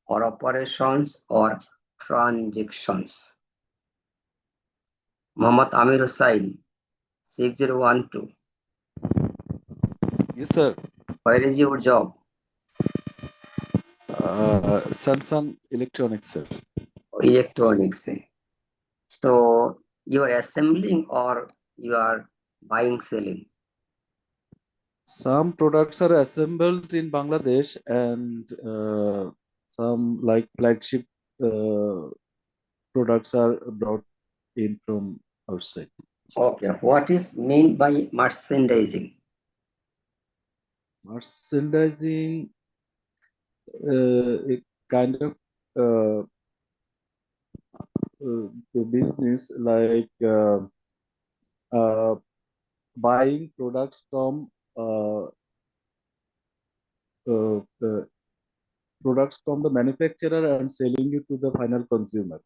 or operations or transactions. Mohammad Amir Hussain, 6012. Yes, sir. Where is your job? Samsung Electronics, sir. Electronics. So you are assembling or you are buying, selling? Some products are assembled in Bangladesh, and some like flagship uh, products are brought in from outside. Okay. What is meant by merchandising? Merchandising, a kind of uh, a business like uh, buying products from uh, uh, products from the manufacturer and selling it to the final consumer.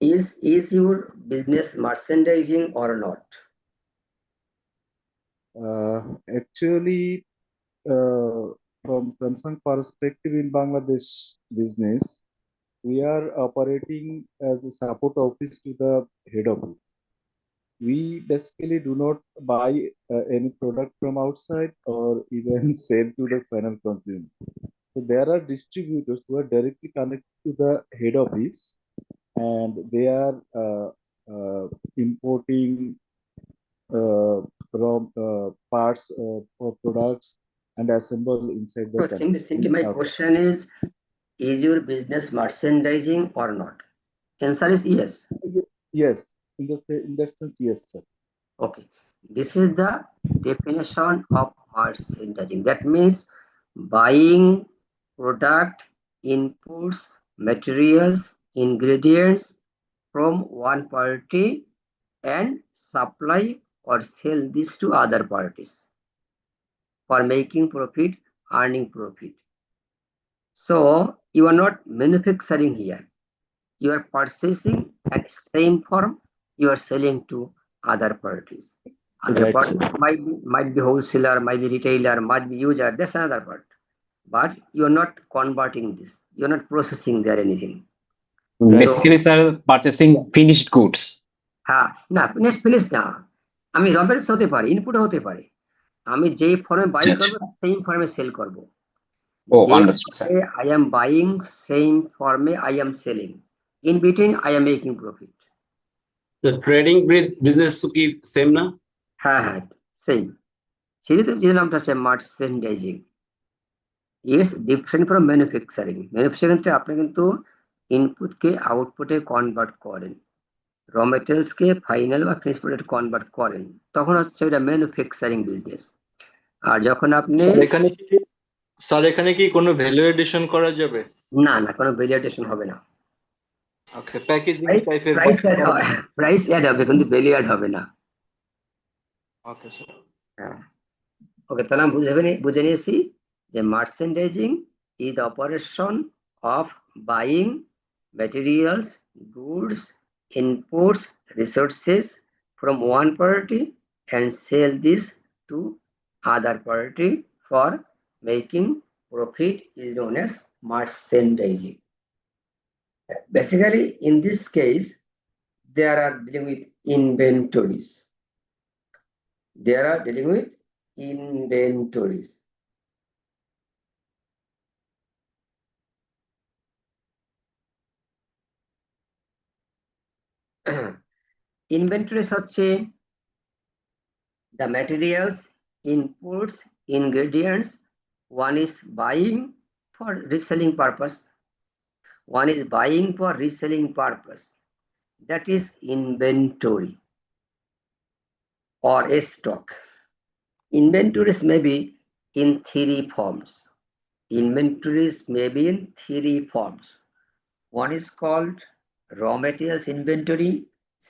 Is your business merchandising or not? Actually, uh, from Samsung perspective in Bangladesh business, we are operating as a support office to the head office. We basically do not buy any product from outside or even sell to the final consumer. So there are distributors who are directly connected to the head office, and they are importing raw parts for products and assemble inside the So country. simply my question is your business merchandising or not? Answer is yes. Yes, in that sense, yes, sir. Okay. This is the definition of merchandising. That means buying product, inputs, materials, ingredients from one party and supply or sell this to other parties for making profit, earning profit. So you are not manufacturing here. You are purchasing at same firm, you are selling to other parties. Other Right, sir. parties might be wholesaler, might be retailer, might be user. That's another part. But you are not converting this. You are not processing there anything. Right, So sir. Basically, sir, purchasing finished goods. হ্যাঁ না finish না আমি Roberts হতে পারি input হতে পারে আমি যেই ফর্মে বাই আচ্ছা, আচ্ছা। করবো সেম ফর্মে সেল করব Oh, যে understood, sir. I am buying same ফর্মে I am selling in between I am making profit তো ট্রেডিং বিজনেস কি সেম না? হ্যাঁ সেম সেটা তো যে নামটা আছে merchandising it's different from manufacturing manufacturing আপনি কিন্তু ইনপুটকে আউটপুটে কনভার্ট করেন র মেটেরিয়ালসকে ফাইনাল বা ফিনিশ প্রোডাক্ট কনভার্ট করেন তখন হচ্ছে এটা ম্যানুফ্যাকচারিং বিজনেস আর যখন আপনি এখানে কি কোনো ভ্যালু এডিশন করা যাবে? না কোনো ভ্যালিডেশন হবে না ওকে, প্যাকেজিং টাইপের প্রাইস অ্যাড হবে কিন্তু ভ্যালু অ্যাড হবে না ওকে স্যার। হ্যাঁ ওকে তাহলে আমি বুঝে নিয়েছি যে merchandising is the operation of buying materials, goods, inputs, resources from one party and sell this to other party for making profit is known as merchandising. Basically, in this case, they are dealing with inventories. They are dealing with inventories. Inventories হচ্ছে the materials, inputs, ingredients. One is buying for reselling purpose. One is buying for reselling purpose. That is inventory or a stock. Inventories may be in three forms. Inventories may be in three forms. One is called raw materials inventory.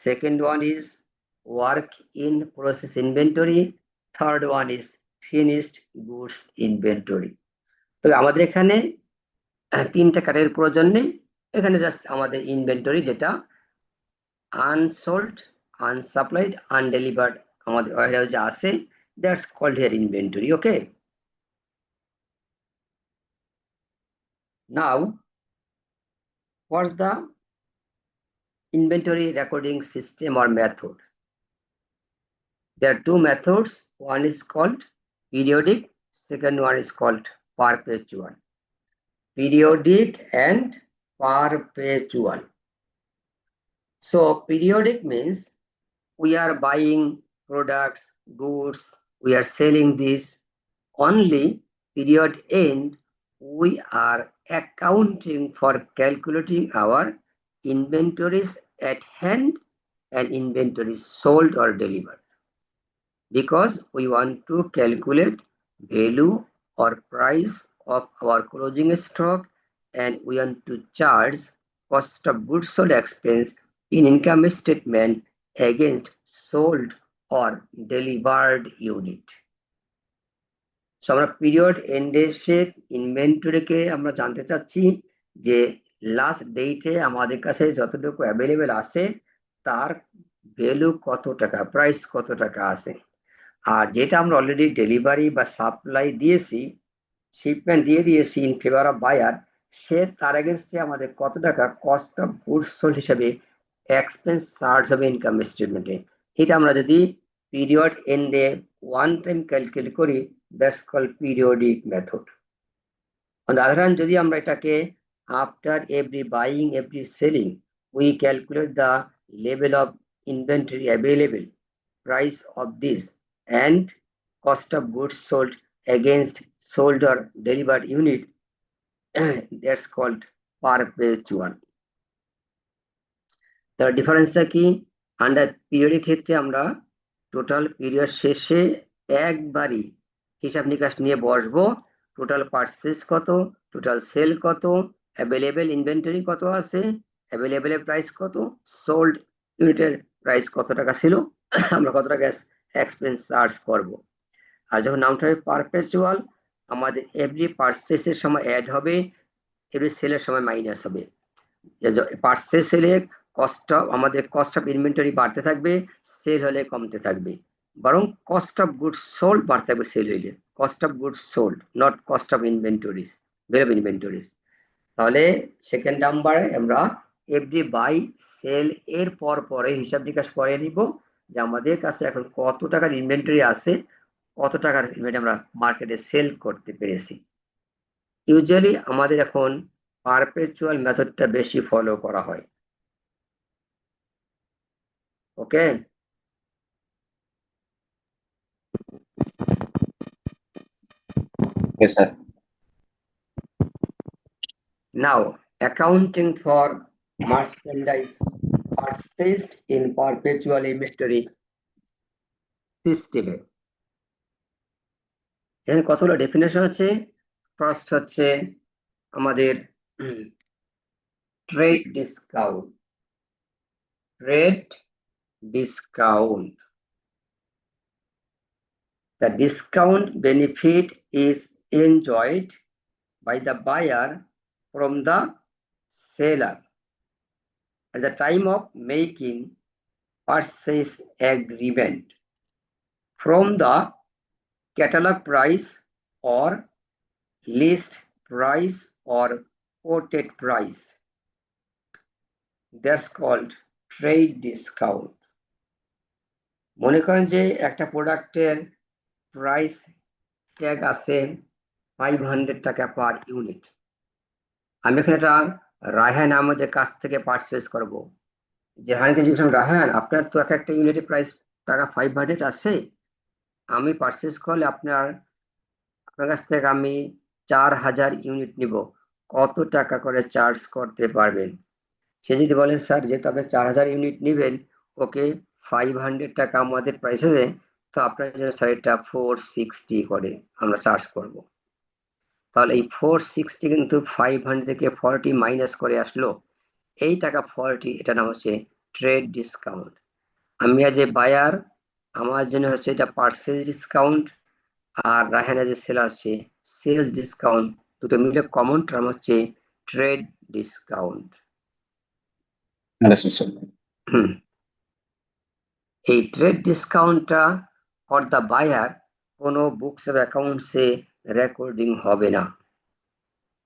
Second one is work in process inventory. Third one is finished goods inventory. তবে আমাদের এখানে তিনটা ক্যাটাগরির প্রয়োজন নেই এখানে just আমাদের inventory যেটা আনসোল্ড আনসাপ্লাইড আনডেলিভার্ড আমাদের ওয়ারহাউসে আছে that's called here inventory okay Now, what's the inventory recording system or method? There are two methods. One is called periodic, second one is called perpetual. Periodic and perpetual. So periodic means we are buying products, goods, we are selling this. Only period end, we are accounting for calculating our inventories at hand and inventories sold or delivered. Because we want to calculate value or price of our closing stock, and we want to charge cost of goods sold expense in income statement against sold or delivered unit. So আমরা period এন্ডে এসে ইনভেন্টরিকে আমরা জানতে চাচ্ছি যে last ডেটে আমাদের কাছে যতটুকু অ্যাভেলেবেল আছে তার ভ্যালু কত টাকা, প্রাইস কত টাকা আছে। আর যেটা আমরা অলরেডি ডেলিভারি বা সাপ্লাই দিয়েছি, শিপমেন্ট দিয়ে দিয়েছি ইন ফেভার অফ বায়ার, সে তার এগেনস্টে আমাদের কত টাকা কস্ট অফ গুডস সোল্ড হিসেবে এক্সপেন্স চার্জ হবে ইনকাম স্টেটমেন্টে। এটা আমরা যদি পিরিয়ড এন্ডে ওয়ান টাইম ক্যালকুলেট করি, that's called periodic method. On the other hand, যদি আমরা এটাকে after every buying, every selling, we calculate the level of inventory available, price of this, and cost of goods sold against sold or delivered unit, that's called perpetual. তার ডিফারেন্সটা কি? Under পিরিয়ডের ক্ষেত্রে আমরা total period শেষে একবারই হিসাব নিকাশ নিয়ে বসবো, টোটাল পারচেস কত, টোটাল সেল কত, অ্যাভেলেবেল ইনভেন্টরি কত আছে, অ্যাভেলেবেলের প্রাইস কত, সোল্ড ইউনিটের প্রাইস কত টাকা ছিল, আমরা কত টাকা এক্সপেন্স চার্জ করব। আর যখন নামটা হবে পারপেচুয়াল, আমাদের এভরি পারচেসের সময় অ্যাড হবে, এভরি সেলের সময় মাইনাস হবে। পারচেস হলে আমাদের কস্ট অফ ইনভেন্টরি বাড়তে থাকবে, সেল হলে কমতে থাকবে, বরং কস্ট অফ গুডস সোল্ড বাড়তে থাকবে সেল হইলে। Cost of goods sold, not cost of inventories, value of inventories. তাহলে সেকেন্ড নাম্বারে আমরা এভরি বাই সেল এর পরে হিসাব নিকাশ করে নিব যে আমাদের কাছে এখন কত টাকার ইনভেন্টরি আছে, কত টাকার ইনভেন্টরি আমরা মার্কেটে সেল করতে পেরেছি। ইউজুয়ালি আমাদের এখন পারপেচুয়াল মেথডটা বেশি ফলো করা হয়। ওকে, Yes, sir. now accounting for merchandise purchased in perpetual inventory system. এখানে কতগুলো ডেফিনেশন আছে। ফার্স্ট হচ্ছে আমাদের trade discount. Trade discount, the discount benefit is enjoyed by the buyer from the seller at the time of making purchase agreement from the catalog price or list price or quoted price. That's called trade discount. মনে করেন যে একটা প্রোডাক্টের price tag আছে 500 টাকা per unit. আমি এখানে একটা রায়হান আমাদের কাছ থেকে পারচেস করব, যে হানিকে জিজ্ঞেস, রায়হান আপনার তো একটা ইউনিটের প্রাইস টাকা 500 আছে, আমি পারচেস করলে আপনার কাছ থেকে আমি 4000 ইউনিট নিব, কত টাকা করে চার্জ করতে পারবেন? সে যদি বলেন স্যার যেহেতু আপনি 4000 ইউনিট নেবেন, ওকে 500 টাকা আমাদের প্রাইস হবে, তো আপনার জন্য স্যার এটা 460 করে আমরা চার্জ করব। তাহলে এই 460 কিন্তু 500 থেকে 40 মাইনাস করে আসলো, এই টাকা 40, এটা নাম হচ্ছে ট্রেড ডিসকাউন্ট। আমি আজ বায়ার, আমার জন্য হচ্ছে এটা পারচেজ ডিসকাউন্ট, আর রায়হান যে সেলার হচ্ছে সেলস ডিসকাউন্ট, দুটো মিলে কমন টার্ম হচ্ছে ট্রেড ডিসকাউন্ট। Understood, sir. এই ট্রেড ডিসকাউন্টটা ফর দ্য বায়ার কোনো বুকস অফ অ্যাকাউন্টসে রেকর্ডিং হবে না।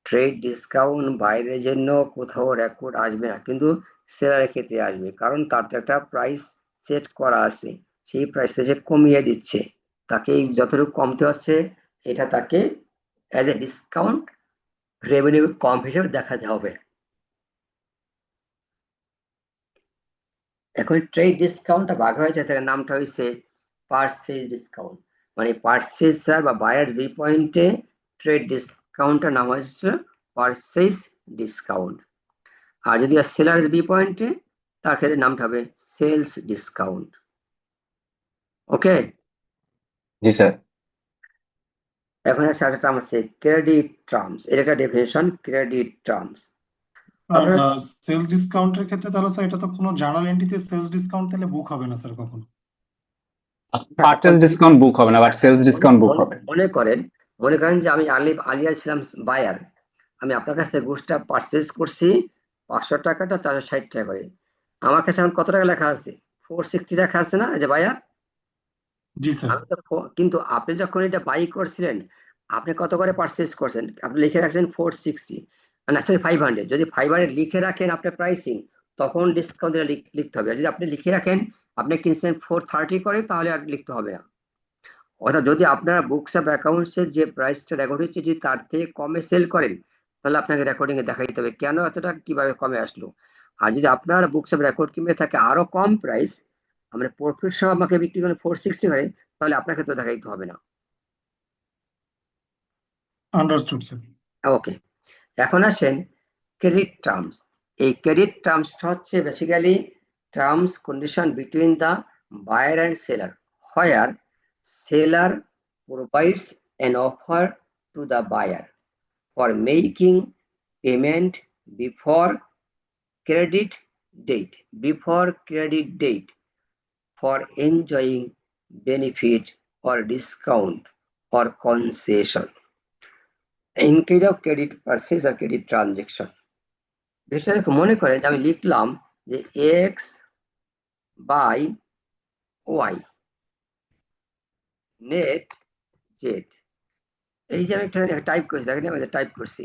ট্রেড ডিসকাউন্ট বাইরের জন্য কোথাও রেকর্ড আসবে না, কিন্তু সেলারের ক্ষেত্রে আসবে, কারণ তার তো একটা প্রাইস সেট করা আছে, সেই প্রাইসটা সে কমিয়ে দিচ্ছে, তাকে যতটুকু কমতে হচ্ছে এটা তাকে অ্যাজ এ ডিসকাউন্ট রেভিনিউ কম হিসেবে দেখাতে হবে। এখন ট্রেড ডিসকাউন্টটা ভাগ হয়েছে, তার নামটা হয়েছে পারচেজ ডিসকাউন্ট, মানে পারচেজার বা বায়ার বি পয়েন্টে ট্রেড ডিসকাউন্টের নাম হচ্ছে পারচেজ ডিসকাউন্ট, আর যদি সেলার্স বি পয়েন্টে তার ক্ষেত্রে নামটা হবে সেলস ডিসকাউন্ট। ওকে, জি স্যার। এখন একটা টার্ম আছে ক্রেডিট টার্মস, এটা একটা ডেফিনেশন, ক্রেডিট টার্মস। সেলস ডিসকাউন্টের ক্ষেত্রে তাহলে স্যার এটা তো কোনো জার্নাল এন্ট্রিতে সেলস ডিসকাউন্ট তাহলে বুক হবে না স্যার কখনো। পারচেজ ডিসকাউন্ট বুক হবে না, বাট সেলস ডিসকাউন্ট বুক হবে। মনে করেন যে আমি আলিয়ার ছিলাম বায়ার, আমি আপনার কাছ থেকে গুডসটা পারচেজ করছি 500 টাকাটা 460 টাকা করে, আমার কাছে এখন কত টাকা লেখা আছে? 460 লেখা আছে না যে বায়ার? জি স্যার। কিন্তু আপনি যখন এটা বাই করছিলেন আপনি কত করে পারচেজ করছেন? আপনি লিখে রাখছেন 460, মানে অ্যাকচুয়ালি 500। যদি 500 লিখে রাখেন আপনার প্রাইসিং, তখন ডিসকাউন্ট লিখতে হবে। আর যদি আপনি লিখে রাখেন আপনি কিনছেন 430 করে, তাহলে আর লিখতে হবে না। অর্থাৎ যদি আপনারা বুকস অফ অ্যাকাউন্টসের যে প্রাইসটা রেকর্ড হচ্ছে যদি তার থেকে কমে সেল করেন, তাহলে আপনাকে রেকর্ডিং এ দেখাইতে হবে কেন এতটা কিভাবে কমে আসলো। আর যদি আপনার বুকস অফ রেকর্ড কিনবে থাকে আরো কম প্রাইস, আমরা প্রফিট সহ আমাকে বিক্রি করেন 460 করে, তাহলে আপনাকে তো দেখাইতে হবে না। Understood sir. ওকে, এখন আসেন ক্রেডিট টার্মস। এই ক্রেডিট টার্মসটা হচ্ছে basically terms condition between the buyer and seller, where seller provides an offer to the buyer for making payment before credit date for enjoying benefit or discount or concession in case of credit purchase or credit transaction. বিষয়টা মনে করেন যে আমি লিখলাম যে x by y net z, এই যে আমি একটা টাইপ করছি, দেখেন আমি টাইপ করছি,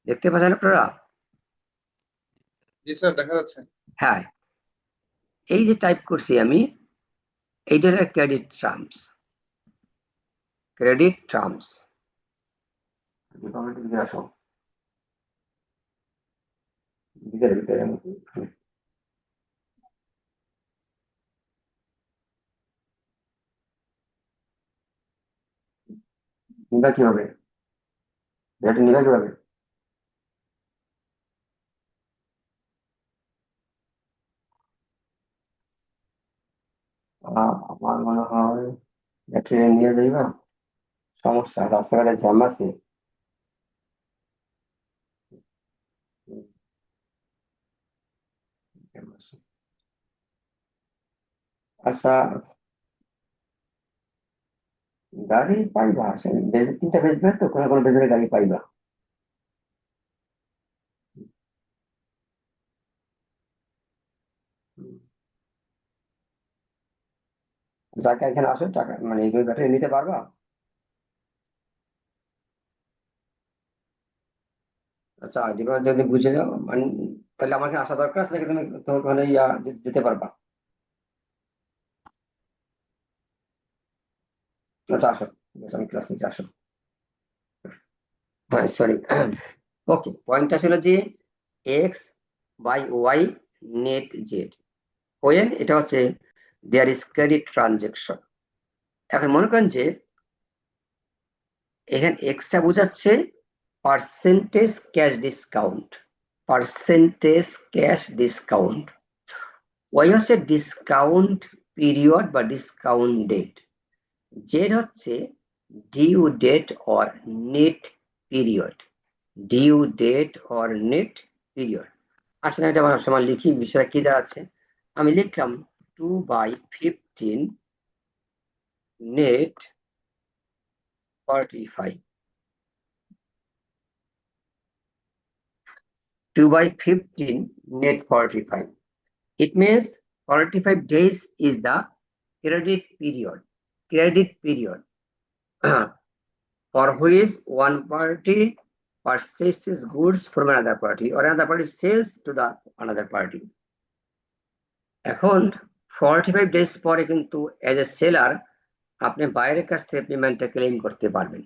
দেখতে পাচ্ছেন আপনারা? জি স্যার, দেখা যাচ্ছে। হ্যাঁ, এই যে টাইপ করছি আমি, এইটার ক্রেডিট টার্মস। নিবা কিভাবে? এটা নিবা কিভাবে? আমার মনে হয় ট্রেন নিয়ে যাইবা, সমস্যা রাস্তাঘাটে জ্যাম আছে। আচ্ছা, গাড়ি পাইবা, 3টা বেজবে তো, কোনো কোনো বেজবে গাড়ি পাইবা। যাকে এখানে আসো টাকা মানে এই ব্যাটারি নিতে পারবা? আচ্ছা, যদি বুঝে যাও মানে, তাহলে আমাকে আসা দরকার আছে নাকি তুমি ওখানে যেতে পারবা? আচ্ছা আসো, আমি ক্লাস নিতে আসো। হ্যাঁ সরি, ওকে, পয়েন্টটা ছিল যে X by Y net Z, when এটা হচ্ছে দেয়ার ইজ ক্রেডিট ট্রানজেকশন। এখন মনে করেন যে এখানে এক্সটা বোঝাচ্ছে পার্সেন্টেজ ক্যাশ ডিসকাউন্ট, ওয়াই হচ্ছে ডিসকাউন্ট পিরিয়ড বা ডিসকাউন্ট ডেট, জেড হচ্ছে due date or net period, আসলে এটা আমার সময় লিখি বিষয়টা কি দাঁড়াচ্ছে। আমি লিখলাম 2/15 net 45, 2/15 net 45. It means 45 days is the credit period. for which one party purchases goods from another party or another party sells to the another party. এখন 45 days পরে কিন্তু এজ এ সেলার আপনি বাইরের কাছ থেকে পেমেন্টটা ক্লেম করতে পারবেন,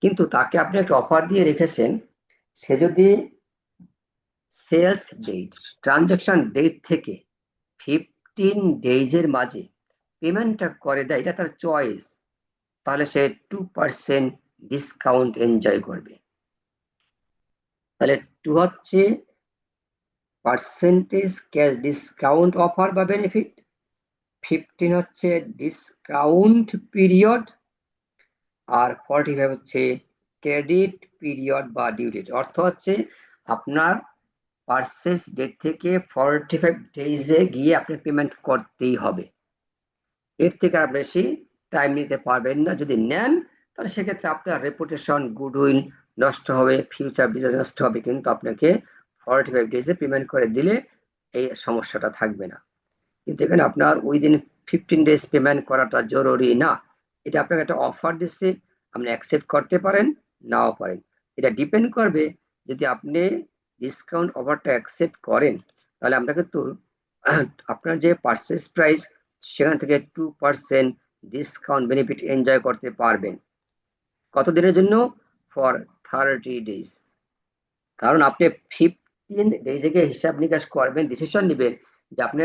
কিন্তু তাকে আপনি একটা অফার দিয়ে রেখেছেন, সে যদি সেলস ডেট ট্রানজাকশন ডেট থেকে 15 ডেজের মাঝে পেমেন্টটা করে দেয়, এটা তার চয়েস, তাহলে সে 2% ডিসকাউন্ট এনজয় করবে। তাহলে 2 হচ্ছে পার্সেন্টেজ ক্যাশ ডিসকাউন্ট অফার বা বেনিফিট, 15 হচ্ছে ডিসকাউন্ট পিরিয়ড, আর 45 হচ্ছে ক্রেডিট পিরিয়ড বা ডিউ ডেট। অর্থ হচ্ছে আপনার পারচেজ ডেট থেকে 45 ডেজে গিয়ে আপনি পেমেন্ট করতেই হবে, এর থেকে আর বেশি টাইম নিতে পারবেন না। যদি নেন তাহলে সেক্ষেত্রে আপনার রেপুটেশন গুডউইল নষ্ট হবে, ফিউচার বিজনেস নষ্ট হবে, কিন্তু আপনাকে 45 ডেজে পেমেন্ট করে দিলে এই সমস্যাটা থাকবে না। কিন্তু এখানে আপনার উইদিন 15 ডেজ পেমেন্ট করাটা জরুরি না, এটা আপনাকে একটা অফার দিচ্ছে, আপনি অ্যাকসেপ্ট করতে পারেন নাও পারেন, এটা ডিপেন্ড করবে। যদি আপনি ডিসকাউন্ট অফারটা অ্যাকসেপ্ট করেন তাহলে আমরা কিন্তু আপনার যে পারচেজ প্রাইস সেখান থেকে 2% ডিসকাউন্ট বেনিফিট এনজয় করতে পারবেন। কত দিনের জন্য? For 30 days. কারণ আপনি 15 ডেজে গিয়ে হিসাব নিকাশ করবেন, ডিসিশন নেবেন যে আপনি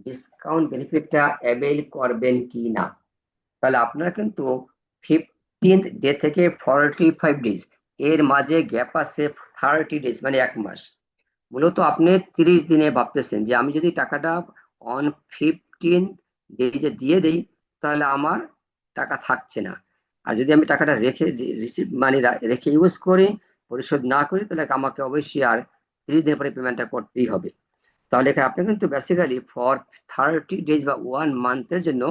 ডিসকাউন্ট বেনিফিটটা অ্যাভেল করবেন কি না। তাহলে আপনার কিন্তু 15 ডে থেকে 45 ডেজ এর মাঝে গ্যাপ আছে 30 ডেজ, মানে 1 মাস। মূলত আপনি 30 দিনে ভাবতেছেন যে আমি যদি টাকাটা অন 15 ডেজে দিয়ে দেই তাহলে আমার টাকা থাকছে না, আর যদি আমি টাকাটা রেখে রিসিভ মানি রেখে ইউজ করি, পরিশোধ না করি, তাহলে আমাকে অবশ্যই আর 30 দিনের পরে পেমেন্টটা করতেই হবে। তাহলে এখানে আপনি কিন্তু বেসিক্যালি ফর 30 ডেজ বা 1 মান্থের জন্য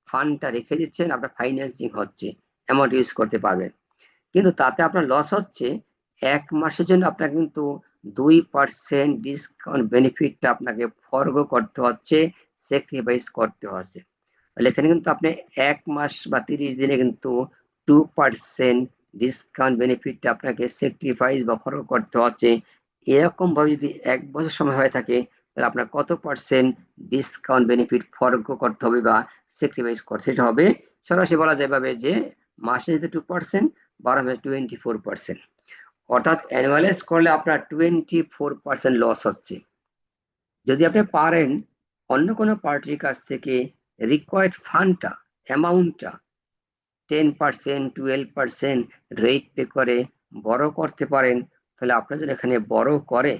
ফান্ডটা রেখে দিচ্ছেন, আপনার ফাইন্যান্সিং হচ্ছে, অ্যামাউন্ট ইউজ করতে পারবেন। কিন্তু তাতে আপনার লস হচ্ছে 1 মাসের জন্য আপনার কিন্তু 2% ডিসকাউন্ট বেনিফিটটা আপনাকে ফরগো করতে হচ্ছে, স্যাক্রিফাইস করতে হচ্ছে। তাহলে এখানে কিন্তু আপনি 1 মাস বা 30 দিনে কিন্তু 2% ডিসকাউন্ট বেনিফিটটা আপনাকে স্যাক্রিফাইস বা ফরগো করতে হচ্ছে। এরকম ভাবে যদি 1 বছর সময় হয়ে থাকে তাহলে আপনার কত পার্সেন্ট ডিসকাউন্ট বেনিফিট ফরগো করতে হবে বা স্যাক্রিফাইস করতে হবে? সরাসরি বলা যায় ভাবে যে মাসে যদি 2%, 12 মাসে 24%, অর্থাৎ অ্যানুয়ালাইজ করলে আপনার 24% লস হচ্ছে। যদি আপনি পারেন অন্য কোনো পার্টির কাছ থেকে রিকোয়ার্ড ফান্ডটা অ্যামাউন্টটা 10%, 12% রেট পে করে বড় করতে পারেন, তাহলে আপনার যদি এখানে বড় করে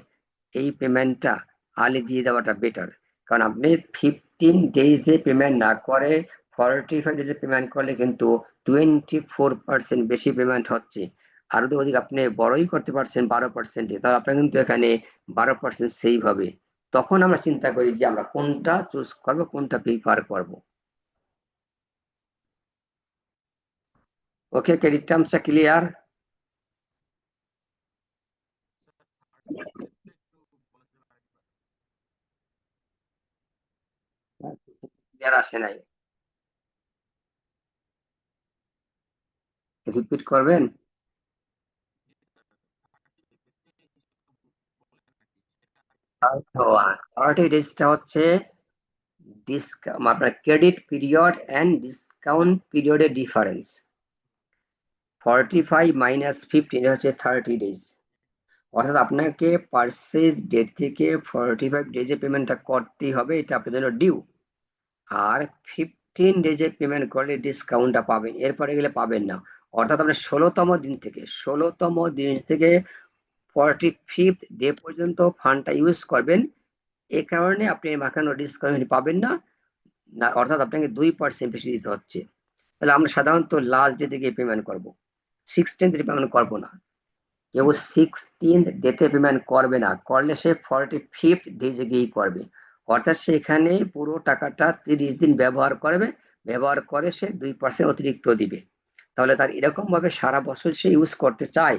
এই পেমেন্টটা আগে দিয়ে দেওয়াটা বেটার। কারণ আপনি 15 ডেজে পেমেন্ট না করে 45 ডেজে পেমেন্ট করলে কিন্তু 24% বেশি পেমেন্ট হচ্ছে। আরো অধিক আপনি বড়ই করতে পারছেন 12%, তাহলে আপনার কিন্তু এখানে 12% সেভ হবে। তখন আমরা চিন্তা করি যে আমরা কোনটা চুজ করবো, কোনটা প্রিফার করবো। ওকে, ক্রেডিট টার্মসটা ক্লিয়ার? ক্লিয়ার আসে নাই, রিপিট করবেন? 30 ডেজটা হচ্ছে আপনার ক্রেডিট পিরিয়ড এন্ড ডিসকাউন্ট পিরিয়ডের ডিফারেন্স। 45 মাইনাস 15 হচ্ছে 30 ডেজ, অর্থাৎ আপনাকে পারচেজ ডেট থেকে 45 ডেজে পেমেন্টটা করতেই হবে, এটা আপনার জন্য ডিউ। আর 15 ডেজে পেমেন্ট করলে ডিসকাউন্টটা পাবেন, এরপরে গেলে পাবেন না। অর্থাৎ আপনার 16তম দিন থেকে 45th ডে পর্যন্ত ফান্ডটা ইউজ করবেন, এই কারণে আপনি মাখানো ডিসকাউন্ট পাবেন না, অর্থাৎ আপনাকে 2% বেশি দিতে হচ্ছে। তাহলে আমরা সাধারণত লাস্ট ডে থেকে পেমেন্ট করব, 16th ডে পেমেন্ট করব না। কেউ 16th ডেতে পেমেন্ট করবে না, করলে সে 45th ডেজে গিয়েই করবে, অর্থাৎ সেখানে পুরো টাকাটা 30 দিন ব্যবহার করবে, ব্যবহার করে সে 2% অতিরিক্ত দিবে। তাহলে তার এরকম ভাবে সারা বছর সে ইউজ করতে চায়,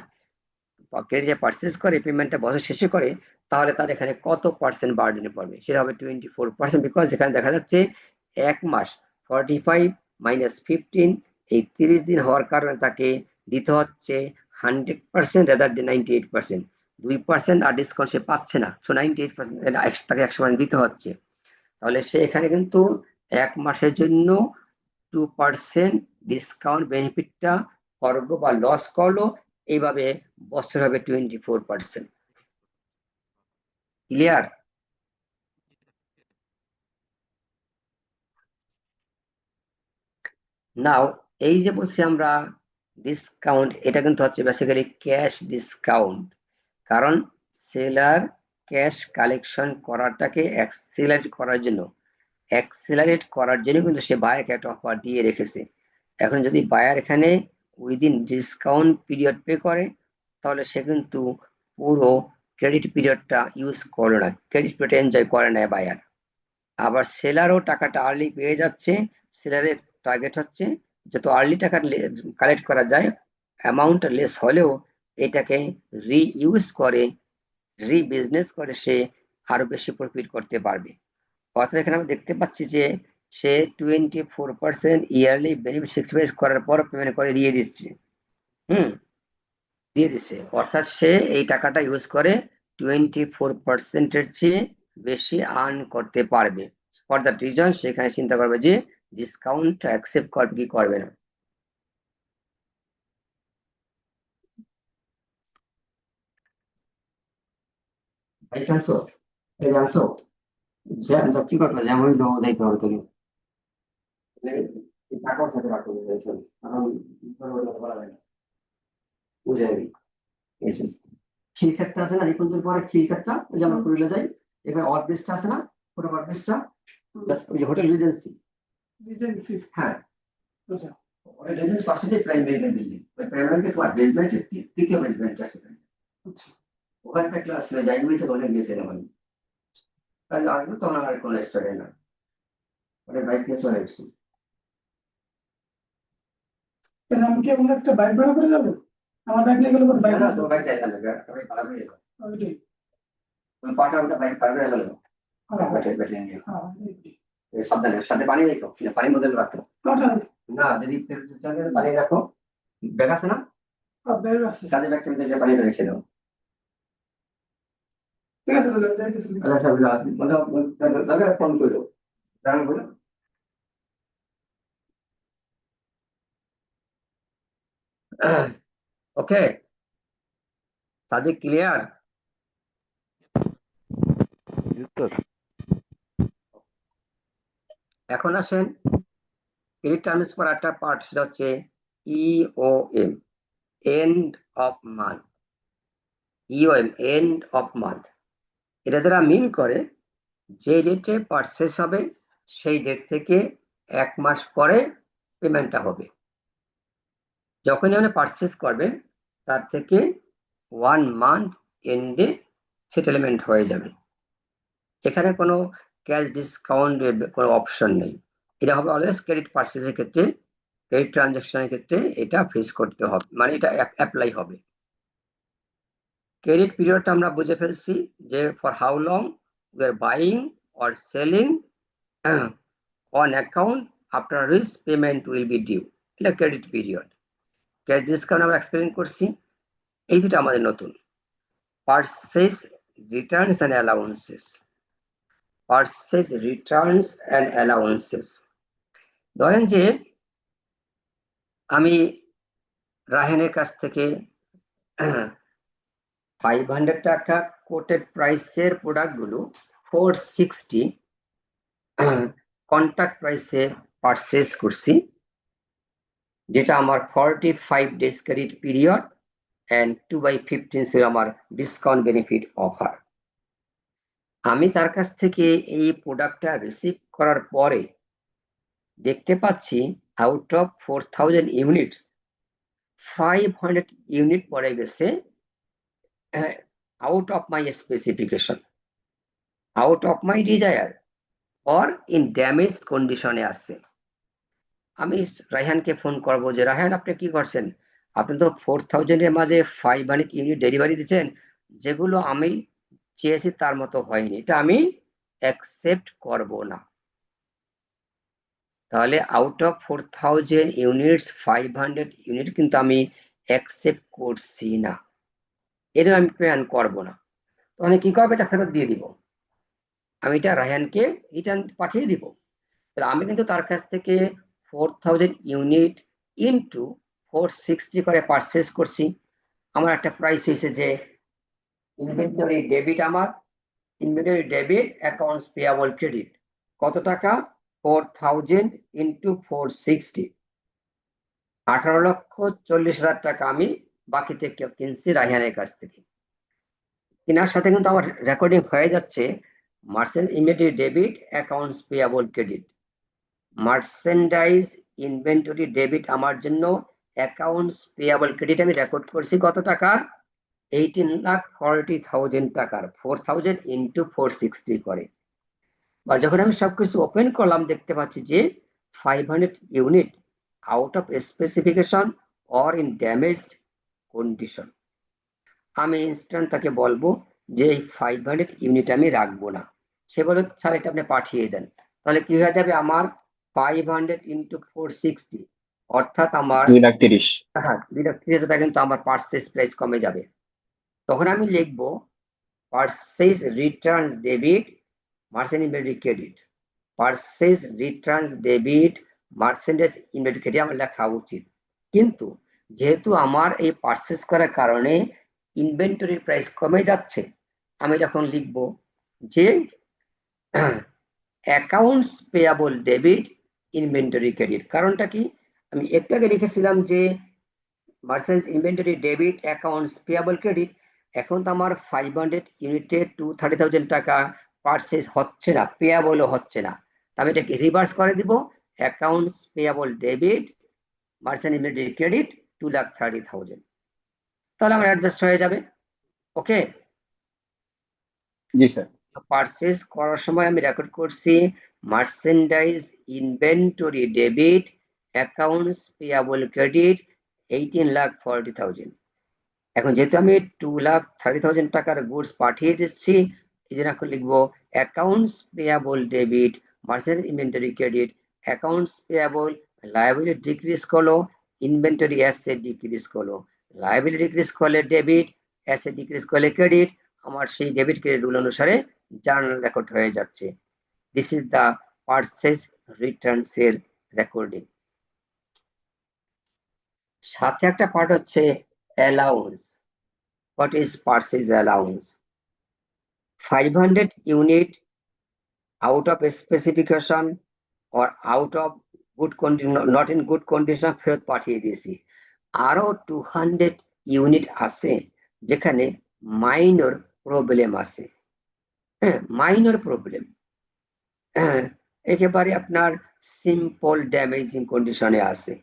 যে পারচেজ করে পেমেন্টটা বছর শেষে করে, তাহলে তার এখানে কত পার্সেন্ট বার্ডেনে পড়বে? সেটা হবে 24%, বিকজ এখানে দেখা যাচ্ছে 1 মাস 45 মাইনাস 15 এই 30 দিন হওয়ার কারণে তাকে দিতে হচ্ছে 100% রাদার দেন 98%। 2% আর ডিসকাউন্ট সে পাচ্ছে না, সো 98% তাকে 100% দিতে হচ্ছে। তাহলে সে এখানে কিন্তু 1 মাসের জন্য 2% ডিসকাউন্ট বেনিফিটটা করবো বা লস করলো, এইভাবে বছর হবে 24%। ক্লিয়ার? নাও এই যে বলছি আমরা ডিসকাউন্ট, এটা কিন্তু হচ্ছে বেসিক্যালি ক্যাশ ডিসকাউন্ট, কারণ সেলার ক্যাশ কালেকশন করাটাকে অ্যাক্সিলারেট করার জন্য কিন্তু সে বায়ারকে একটা অফার দিয়ে রেখেছে। এখন যদি বায়ার এখানে উইদিন ডিসকাউন্ট পিরিয়ড পে করে, তাহলে সে কিন্তু পুরো ক্রেডিট পিরিয়ডটা ইউজ করলো না, ক্রেডিট পিরিয়ড এনজয় করে নেয় বায়ার। আবার সেলারও টাকাটা আর্লি পেয়ে যাচ্ছে। সেলারের টার্গেট হচ্ছে যত আর্লি টাকা কালেক্ট করা যায়, অ্যামাউন্ট লেস হলেও এটাকে রিইউজ করে, বিজনেস করে সে আরো বেশি প্রফিট করতে পারবে। অর্থাৎ এখানে আমরা দেখতে পাচ্ছি যে সে 24% ইয়ারলি বেনিফিট সাক্রিফাইস করার পর পেমেন্ট করে দিয়ে দিচ্ছে। দিয়ে দিচ্ছে, অর্থাৎ সে এই টাকাটা ইউজ করে 24%-এর চেয়ে বেশি আর্ন করতে পারবে। ফর দ্যাট রিজন সেখানে চিন্তা করবে যে ডিসকাউন্ট অ্যাকসেপ্ট করবে কি করবে না। আনছো আনছো কি করবে, যেমন দেখতে হবে তোকে টাকাও সাথে রাখতে হবে, বুঝে যাবি। খিলক্ষেতটা আছে না, নিকুঞ্জের পরে খিলক্ষেতটা, ওই যে আমরা পুরুলিয়া যাই, এখানে অরবেসটা আছে না, ওটা অরবেসটা ওই যে হোটেল রিজেন্সি। হ্যাঁ, ওটা রিজেন্সি পাশে প্রাইমারি বিল্ডিং, ওই প্রাইমারি তোমার বেসমেন্টে তৃতীয় বেসমেন্ট আছে। ওখানটা ক্লাস হয়ে যায়, আমি তো অনেক গেছিলাম আমি, তাহলে আসবো তখন আর কোনো স্টুডেন্ট না, ওটা বাইক নিয়ে চলে এসেছি। আমি কি এমন একটা বাইক ভাড়া করে যাবো? আমার বাইক নিয়ে গেলে বাইক না তোমার বাইক যাইতাম না, সবাই ভাড়া করে যাবো, তুমি পাটা ওটা বাইক ভাড়া করে গেলো ব্যাটারি নিয়ে। সাবধানে, সাথে পানি রেখো, পানির বোতল রাখো না, যদি পানি রাখো, ব্যাগ আছে না, সাথে ব্যাগটার ভিতরে পানিটা রেখে দাও। ঠিক আছে, ফোন করো, ওকে সাদিক, ক্লিয়ার? এখন আসেন ক্রেডিট ট্রান্সফার একটা পার্ট, সেটা হচ্ছে EOM, end of month. EOM end of month, এটা যারা মিন করে যে ডেটে পারচেস হবে সেই ডেট থেকে 1 মাস পরে পেমেন্টটা হবে। যখনই আপনি পারচেস করবেন তার থেকে 1 মান্থ এন্ডে সেটেলমেন্ট হয়ে যাবে। এখানে কোনো ক্যাশ ডিসকাউন্টের কোনো অপশন নেই। এটা হবে অলওয়েজ ক্রেডিট পারচেসের ক্ষেত্রে, ক্রেডিট ট্রানজাকশনের ক্ষেত্রে এটা ফেস করতে হবে, মানে এটা অ্যাপ্লাই হবে। ক্রেডিট পিরিয়ডটা আমরা বুঝে ফেলছি যে for how long we are buying or selling on account after which payment will be due, এটা ক্রেডিট পিরিয়ড। ক্যাশ ডিসকাউন্ট আমরা এক্সপ্লেন করছি, এই দুটো আমাদের নতুন। Purchase returns and allowances, purchase returns and allowances. ধরেন যে আমি রাহেনের কাছ থেকে 500 টাকা কোটেড প্রাইসের প্রোডাক্টগুলো 460 কন্ট্রাক্ট প্রাইসে পারচেস করছি, যেটা আমার 45 ডেজ ক্রেডিট পিরিয়ড অ্যান্ড 2/15 ছিল আমার ডিসকাউন্ট বেনিফিট অফার। আমি তার কাছ থেকে এই প্রোডাক্টটা রিসিভ করার পরে দেখতে পাচ্ছি আউট অফ 4000 ইউনিটস 500 ইউনিট পড়ে গেছে out of my specification, out of my desire, or in damage কন্ডিশনে আছে। আমি রায়হানকে ফোন করব যে রায়হান আপনি কি করছেন, আপনি তো 4000 এর মাঝে 500 ইউনিট ডেলিভারি দিচ্ছেন, যেগুলো আমি চেয়েছি তার মতো হয়নি, এটা আমি অ্যাকসেপ্ট করব না। তাহলে আউট অফ 4000 ইউনিটস 500 ইউনিট কিন্তু আমি অ্যাকসেপ্ট করছি না, এটা আমি প্ল্যান করবো না। তাহলে কি করবে, এটা ফেরত দিয়ে দিব, আমি এটা রায়হানকে রিটার্ন পাঠিয়ে দিব। তাহলে আমি কিন্তু তার কাছ থেকে 4000 ইউনিট ইনটু 460 করে পারচেস করছি। আমার একটা প্রাইস হয়েছে যে ইনভেন্টরি ডেবিট, আমার inventory debit accounts payable credit কত টাকা, 4000 ইন্টু 460, 18,40,000 টাকা আমি বাকি থেকে কিনছি রায়হানের কাছ থেকে। কেনার সাথে কিন্তু আমার রেকর্ডিং হয়ে যাচ্ছে merchant inventory debit accounts payable credit, merchandise inventory debit আমার জন্য অ্যাকাউন্টস পেয়াবল ক্রেডিট আমি রেকর্ড করছি কত টাকার, 18,40,000 টাকার, 4000 ইন্টু 460 করে। বা যখন আমি সবকিছু ওপেন করলাম দেখতে পাচ্ছি যে 500 unit out of specification or in damaged condition. আমি ইনস্ট্যান্ট তাকে বলবো যে এই 500 ইউনিট আমি রাখবো না। সে বলে স্যার এটা আপনি পাঠিয়ে দেন। তাহলে কি হয়ে যাবে, আমার 500 ইন্টু 460 অর্থাৎ আমার 2,30,000। হ্যাঁ 2,30,000 টাকা কিন্তু আমার পারচেজ প্রাইস কমে যাবে। তখন আমি লিখবো purchase Returns debit merchant inventory credit, purchase Returns debit merchandise inventory credit আমার লেখা উচিত। কিন্তু যেহেতু আমার এই পারচেজ করার কারণে ইনভেন্টরির প্রাইস কমে যাচ্ছে, আমি যখন লিখব যে accounts payable debit inventory credit, কারণটা কি, আমি একটু আগে লিখেছিলাম যে merchant inventory debit accounts payable credit, এখন তো আমার 500 ইউনিটে 230,000 টাকা পারচেজ হচ্ছে না, পেয়াবলও হচ্ছে না। আমি এটাকে রিভার্স করে দিব, accounts payable debit merchant inventory credit 2,30,000, তাহলে আমার অ্যাডজাস্ট হয়ে যাবে। ওকে, জি স্যার। পারচেজ করার সময় আমি রেকর্ড করছি merchandise inventory debit accounts payable credit 18,40,000। এখন যেহেতু আমি 2,30,000 টাকার গুডস পাঠিয়ে দিচ্ছি, এই জন্য এখন লিখবো accounts payable debit merchant inventory credit, accounts payable liability decrease করলো, ইনভেন্টরি অ্যাসেট ডিক্রিজ করলো, লায়াবিলিটি ডিক্রিজ করলে ডেবিট, অ্যাসেট ডিক্রিজ করলে ক্রেডিট, আমার সেই ডেবিট ক্রেডিট রুল অনুসারে জার্নাল রেকর্ড হয়ে যাচ্ছে। This is the purchase Returns এর রেকর্ডিং। সাথে একটা পার্ট হচ্ছে allowance. What is purchase allowance? 500 unit out of specification or out of good condition, not in good condition ফেরত পাঠিয়ে দিয়েছি। আরো 200 ইউনিট আছে যেখানে মাইনর প্রবলেম আছে। হ্যাঁ, মাইনর প্রবলেম, হ্যাঁ একেবারে আপনার সিম্পল ড্যামেজিং কন্ডিশনে আছে,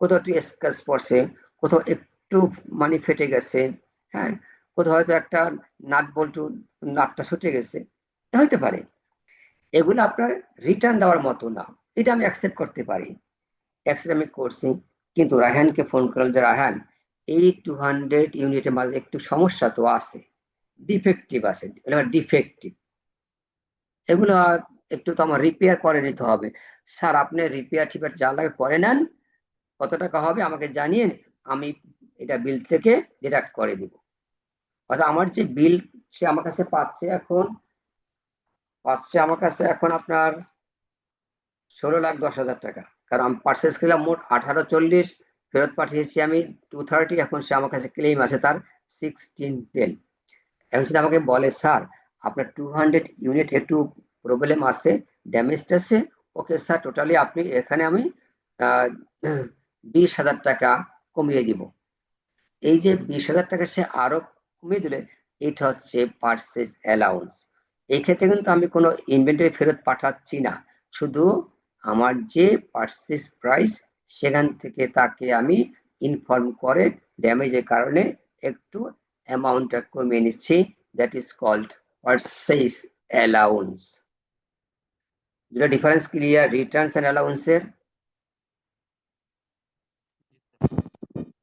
কোথাও একটু স্ক্র্যাচ পড়ছে, কোথাও একটু মানে ফেটে গেছে, হ্যাঁ কোথাও হয়তো একটা নাট বল্টু নাটটা ছুটে গেছে, হতে পারে। এগুলো আপনার রিটার্ন দেওয়ার মতো না, এটা আমি অ্যাকসেপ্ট করতে পারি, অ্যাকসেপ্ট আমি করছি। কিন্তু রায়হানকে ফোন করলাম যে রায়হান এই 200 ইউনিটের মাঝে একটু সমস্যা তো আছে, ডিফেক্টিভ আছে, ডিফেক্টিভ, এগুলো একটু তো আমার রিপেয়ার করে নিতে হবে। স্যার আপনি রিপেয়ার টিপেয়ার যা লাগে করে নেন, কত টাকা হবে আমাকে জানিয়ে আমি এটা বিল থেকে ডিডাক্ট করে দিব। অর্থাৎ আমার যে বিল সে আমার কাছে পাচ্ছে আমার কাছে এখন আপনার 16,10,000 টাকা, কারণ আমি পারচেস করলাম মোট 1840, ফেরত পাঠিয়েছি আমি 230, এখন সে আমার কাছে ক্লেম আছে তার 1610। এখন যদি আমাকে বলে স্যার আপনার 200 ইউনিট একটু প্রবলেম আছে, ড্যামেজ আছে, ওকে স্যার টোটালি আপনি এখানে আমি 20,000 টাকা কমিয়ে দিব। এই যে 20,000 টাকা সে আরো কমিয়ে দিলে, এটা হচ্ছে পারচেজ অ্যালাউন্স। এই ক্ষেত্রে কিন্তু আমি কোনো ইনভেন্টরি ফেরত পাঠাচ্ছি না, শুধু আমার যে পারচেজ প্রাইস সেখান থেকে তাকে আমি ইনফর্ম করে ড্যামেজের কারণে একটু অ্যামাউন্টটা কমিয়ে নিচ্ছি, that is called purchase allowance. যেটা ডিফারেন্স ক্লিয়ার রিটার্নস এন্ড অ্যালাউন্সের?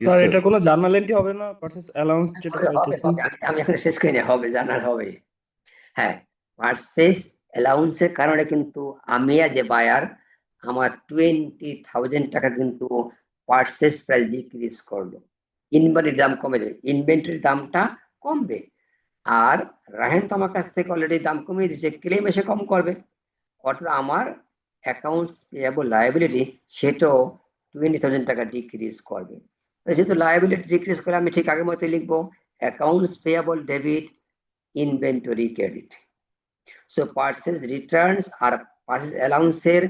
স্যার এটা কোনো জার্নাল এন্ট্রি হবে না, পারচেজ অ্যালাউন্স যেটা হবে, পাইতেছি? আমি এখানে শেষ করি না, হবে, জানার হবে। হ্যাঁ, পারচেজ অ্যালাউন্সের কারণে কিন্তু আমি যে বায়ার, আমার 20,000 টাকা কিন্তু পারচেস প্রাইস ডিক্রিজ করলো, ইনভেন্টরির দাম কমে যাবে, ইনভেন্টরির দামটা কমবে। আর রাহেন তো আমার কাছ থেকে অলরেডি দাম কমিয়ে দিয়েছে, ক্লেম এসে কম করবে, অর্থাৎ আমার অ্যাকাউন্টস পেয়েবল লায়াবিলিটি সেটাও 20,000 টাকা ডিক্রিজ করবে। যেহেতু লায়াবিলিটি ডিক্রিজ করে আমি ঠিক আগের মতো লিখবো accounts payable debit inventory credit. So purchase returns আর পারচেজ অ্যালাউন্সের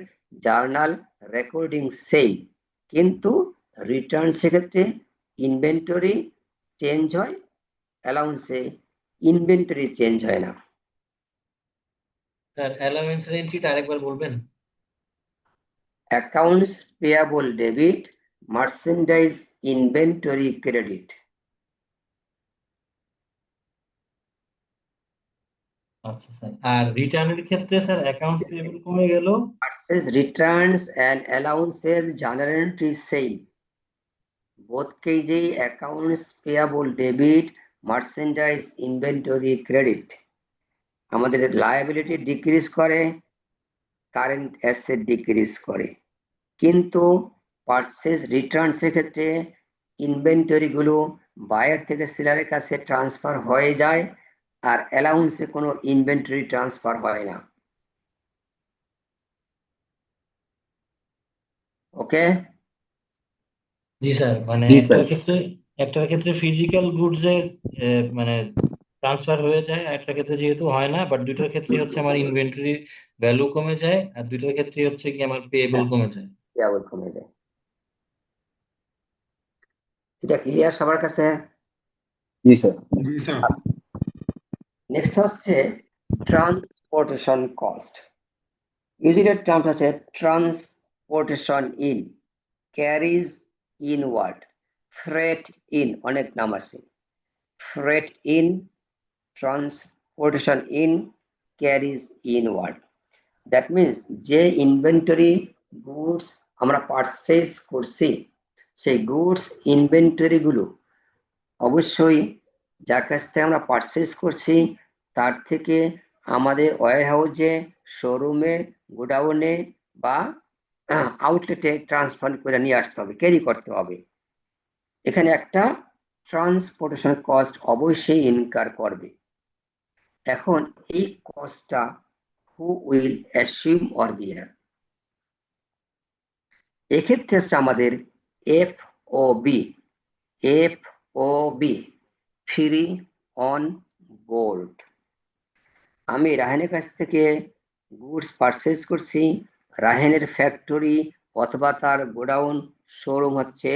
জার্নাল রেকর্ডিং সেম, কিন্তু রিটার্ন সেক্ষেত্রে ইনভেন্টরি চেঞ্জ হয়, অ্যালাউন্সে ইনভেন্টরি চেঞ্জ হয় না। স্যার অ্যালাউন্সের এন্ট্রিটা আরেকবার বলবেন? Accounts payable debit merchandise inventory credit. আচ্ছা স্যার, আর রিটার্নের ক্ষেত্রে স্যার অ্যাকাউন্টস পেয়েবল কমে গেল, পারচেজ রিটার্নস অ্যান্ড অ্যালাউন্সের জার্নাল এন্ট্রি সেম, বোথ কেজেই accounts payable debit merchandise inventory credit আমাদের লায়াবিলিটি ডিক্রিজ করে, কারেন্ট অ্যাসেট ডিক্রিজ করে, কিন্তু পারচেজ রিটার্নসের ক্ষেত্রে ইনভেন্টরি গুলো বায়ার থেকে সেলারের কাছে ট্রান্সফার হয়ে যায়, আর অ্যালাউন্সে কোনো ইনভেন্টরি ট্রান্সফার হয় না। ওকে? জি স্যার, মানে জি স্যার। একটার ক্ষেত্রে ফিজিক্যাল গুডস এর মানে ট্রান্সফার হয়ে যায়, আর একটার ক্ষেত্রে যেহেতু হয় না, বাট দুইটার ক্ষেত্রে হচ্ছে আমার ইনভেন্টরি ভ্যালু কমে যায়, আর দুইটার ক্ষেত্রে হচ্ছে কি আমার পেয়েবল কমে যায়। পেয়াবল কমে যায়। এটা ক্লিয়ার সবার কাছে? জি স্যার। জি স্যার। নেক্সট হচ্ছে ট্রান্সপোর্টেশন কস্ট। ইউজুয়ালি টার্ম হচ্ছে transportation in, carriage inward, freight in, অনেক নাম আছে, freight in, transportation in, carriage inward. That means যে ইনভেন্টরি গুডস আমরা পারচেজ করছি সেই গুডস ইনভেন্টরি গুলো অবশ্যই যার কাছ থেকে আমরা পারচেজ করছি তার থেকে আমাদের ওয়্যার হাউসে, শোরুমে, গোডাউনে বা আউটলেটে ট্রান্সফার করে নিয়ে আসতে হবে, ক্যারি করতে হবে। এখানে একটা ট্রান্সপোর্টেশন কস্ট অবশ্যই ইনকার করবে। এখন এই কস্টটা হু উইল অ্যাসিউম অর বিয়ার? এক্ষেত্রে হচ্ছে আমাদের FOB, ফ্রি অন বোর্ড। আমি রাহেনের কাছ থেকে গুডস পারচেজ করছি, রাহেনের ফ্যাক্টরি অথবা তার গোডাউন শোরুম হচ্ছে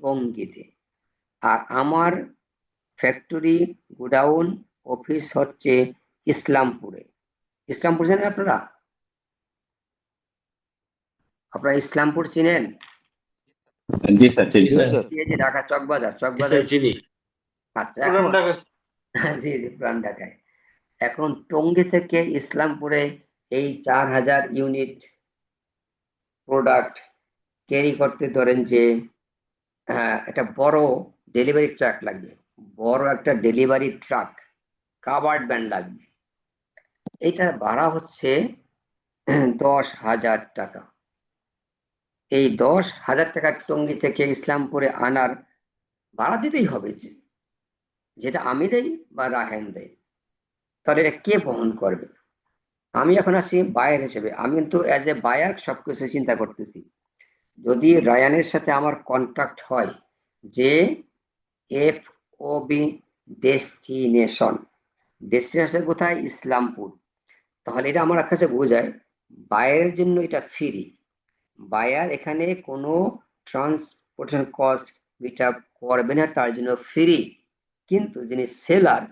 টঙ্গীতে, আর আমার ফ্যাক্টরি গোডাউন অফিস হচ্ছে ইসলামপুরে। ইসলামপুর জানেন আপনারা? আপনারা ইসলামপুর চিনেন? জি স্যার, ঠিক জি স্যার। স্যার। এই যে ঢাকা চকবাজার, স্যার চিনি। আচ্ছা, পুরান এখন ঢাকা। জি জি পুরান ঢাকায়। এখন টঙ্গী থেকে ইসলামপুরে এই 4,000 ইউনিট প্রোডাক্ট ক্যারি করতে ধরেন যে একটা বড় ডেলিভারি ট্রাক লাগবে, বড় একটা ডেলিভারি ট্রাক, কাভার্ড ভ্যান লাগবে। এইটার ভাড়া হচ্ছে 10,000 টাকা। এই 10,000 টাকা টঙ্গী থেকে ইসলামপুরে আনার ভাড়া দিতেই হবে, যেটা আমি দেই বা রাহেন দেয়। তাহলে এটা কে বহন করবে? আমি এখন আসি বায়ার হিসেবে, আমি কিন্তু অ্যাজ এ বায়ার সবকিছু চিন্তা করতেছি। যদি রায়ানের সাথে আমার কন্ট্রাক্ট হয় যে FOB ডেস্টিনেশন, ডেস্টিনেশন কোথায়? ইসলামপুর, তাহলে এটা আমার কাছে বোঝায় বায়ারের জন্য এটা ফ্রি। বায়ার এখানে কোনো ট্রান্সপোর্টেশন কস্ট মিট আপ করবে না, তার জন্য ফ্রি। কিন্তু যিনি সেলার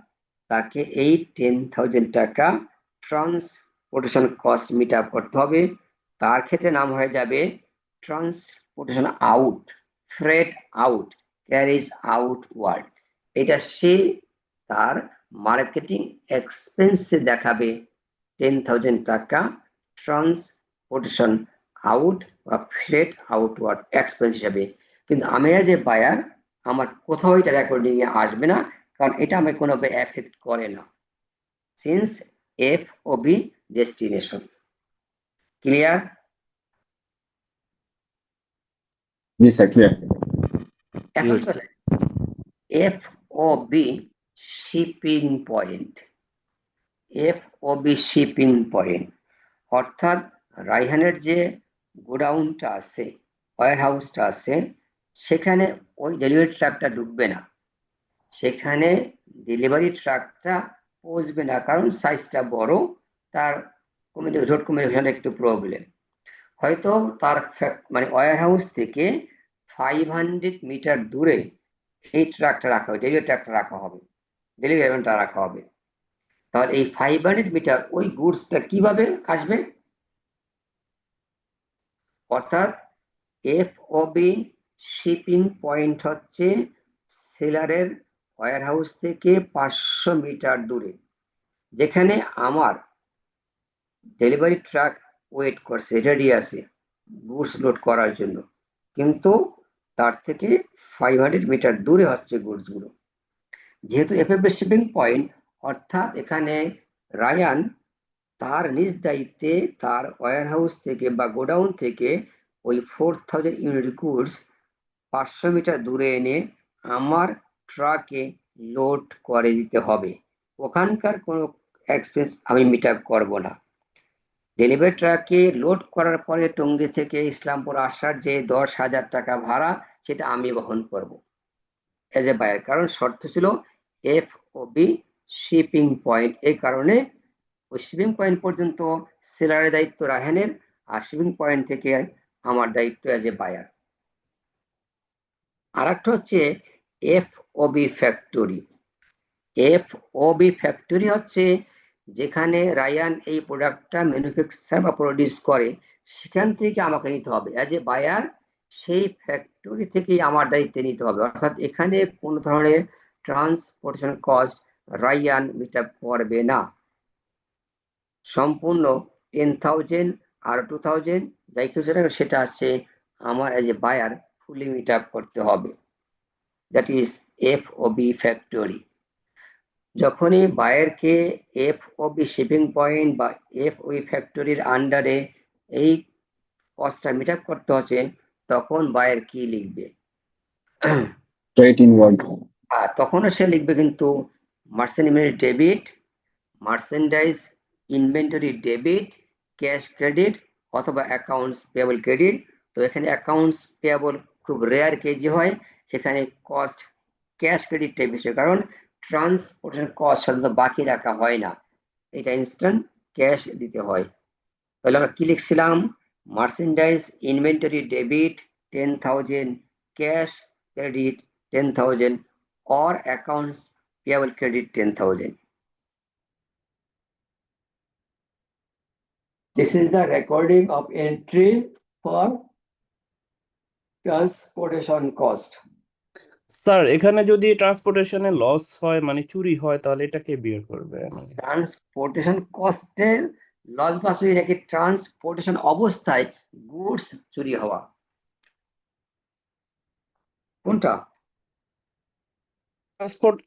তাকে এই 10,000 টাকা ট্রান্সপোর্টেশন কস্ট মিট আপ করতে হবে। তার ক্ষেত্রে নাম হয়ে যাবে transportation out, freight out, carriage outward. এটা সে তার মার্কেটিং এক্সপেন্সে দেখাবে 10,000 টাকা ট্রান্সপোর্টেশন আউট বা ফ্রেট আউটওয়ার্ড এক্সপেন্স হিসাবে। কিন্তু আমি যে বায়ার, আমার কোথাও এটা রেকর্ডিং এ আসবে না, কারণ এটা আমাকে কোনোভাবে এফেক্ট করে না, সিন্স FOB ডেস্টিনেশন। ক্লিয়ার? জি স্যার ক্লিয়ার। এখন চলে FOB shipping point. FOB shipping point অর্থাৎ রায়হানের যে গোডাউনটা আছে, ওয়্যার হাউসটা আছে, সেখানে ওই ডেলিভারি ট্রাকটা ঢুকবে না, সেখানে ডেলিভারি ট্রাকটা পৌঁছবে না, কারণ সাইজটা বড়, তার রোড কমিউনিকেশন একটু প্রবলেম। হয়তো তার মানে ওয়্যার হাউস থেকে 500 মিটার দূরে এই ট্রাকটা রাখা হবে, ডেলিভারি ট্রাকটা রাখা হবে, ডেলিভারি ভ্যানটা রাখা হবে। তাহলে এই 500 মিটার ওই গুডসটা কিভাবে আসবে? অর্থাৎ FOB শিপিং পয়েন্ট হচ্ছে সেলারের ওয়্যার হাউস থেকে 500 মিটার দূরে, যেখানে আমার ডেলিভারি ট্রাক ওয়েট করছে, রেডি আছে গুডস লোড করার জন্য, কিন্তু তার থেকে 500 মিটার দূরে হচ্ছে গুডস গুলো। যেহেতু FOB শিপিং পয়েন্ট, অর্থাৎ এখানে রায়ান তার নিজ দায়িত্বে তার ওয়্যার হাউস থেকে বা গোডাউন থেকে ওই 4000 ইউনিট গুডস 500 মিটার দূরে এনে আমার ট্রাকে লোড করে দিতে হবে। ওখানকার কোনো এক্সপেন্স আমি মিট আপ করবো না। ডেলিভারি ট্রাকে লোড করার পরে টঙ্গী থেকে ইসলামপুর আসার যে 10,000 টাকা ভাড়া, সেটা আমি বহন করব এজ এ বায়ার, কারণ শর্ত ছিল FOB শিপিং পয়েন্ট। এই কারণে ওই শিপিং পয়েন্ট পর্যন্ত সেলারের দায়িত্ব রায়হানের, আর শিপিং পয়েন্ট থেকে আমার দায়িত্ব এজ এ বায়ার। আর একটা হচ্ছে FOB ফ্যাক্টরি। FOB ফ্যাক্টরি হচ্ছে যেখানে রায়ান এই প্রোডাক্টটা ম্যানুফ্যাকচার বা প্রডিউস করে, সেখান থেকে আমাকে নিতে হবে অ্যাজ এ বায়ার, সেই ফ্যাক্টরি থেকেই আমার দায়িত্বে নিতে হবে। অর্থাৎ এখানে কোনো ধরনের ট্রান্সপোর্টেশন কস্ট রায়ান মিট আপ করবে না। সম্পূর্ণ 10,000 আর 2,000 যাই কিছু সেটা আছে আমার as a buyer fully meet up করতে হবে। That is FOB factory. যখনই বায়ারকে FOB শিপিং পয়েন্ট বা FOB ফ্যাক্টরির আন্ডারে এই কস্টটা মিট আপ করতে হচ্ছে, তখন বায়ার কি লিখবে? Straight inward. তখনও সে লিখবে কিন্তু merchandise debit, merchandise inventory debit, cash credit অথবা অ্যাকাউন্টস পেয়েবল ক্রেডিট। তো এখানে অ্যাকাউন্টস পেয়েবল খুব রেয়ার কেজি হয়, সেখানে কস্ট ক্যাশ ক্রেডিটটাই বেশি, কারণ ট্রান্সপোর্টেশন কস্ট সাধারণত বাকি রাখা হয় না, এটা ইনস্ট্যান্ট ক্যাশ দিতে হয়। তাহলে আমরা কি লিখছিলাম? Merchandise inventory debit 10,000, cash credit 10,000 or accounts payable credit 10,000. This is the recording of entry for transportation cost. Sir এখানে যদি ট্রান্সপোর্টেশনে লস হয় মানে চুরি হয়, তাহলে এটা কে বিয়ার করবে? ট্রান্সপোর্টেশন কস্টের লস বা চুরি নাকি ট্রান্সপোর্টেশন অবস্থায় গুডস চুরি হওয়া, কোনটা?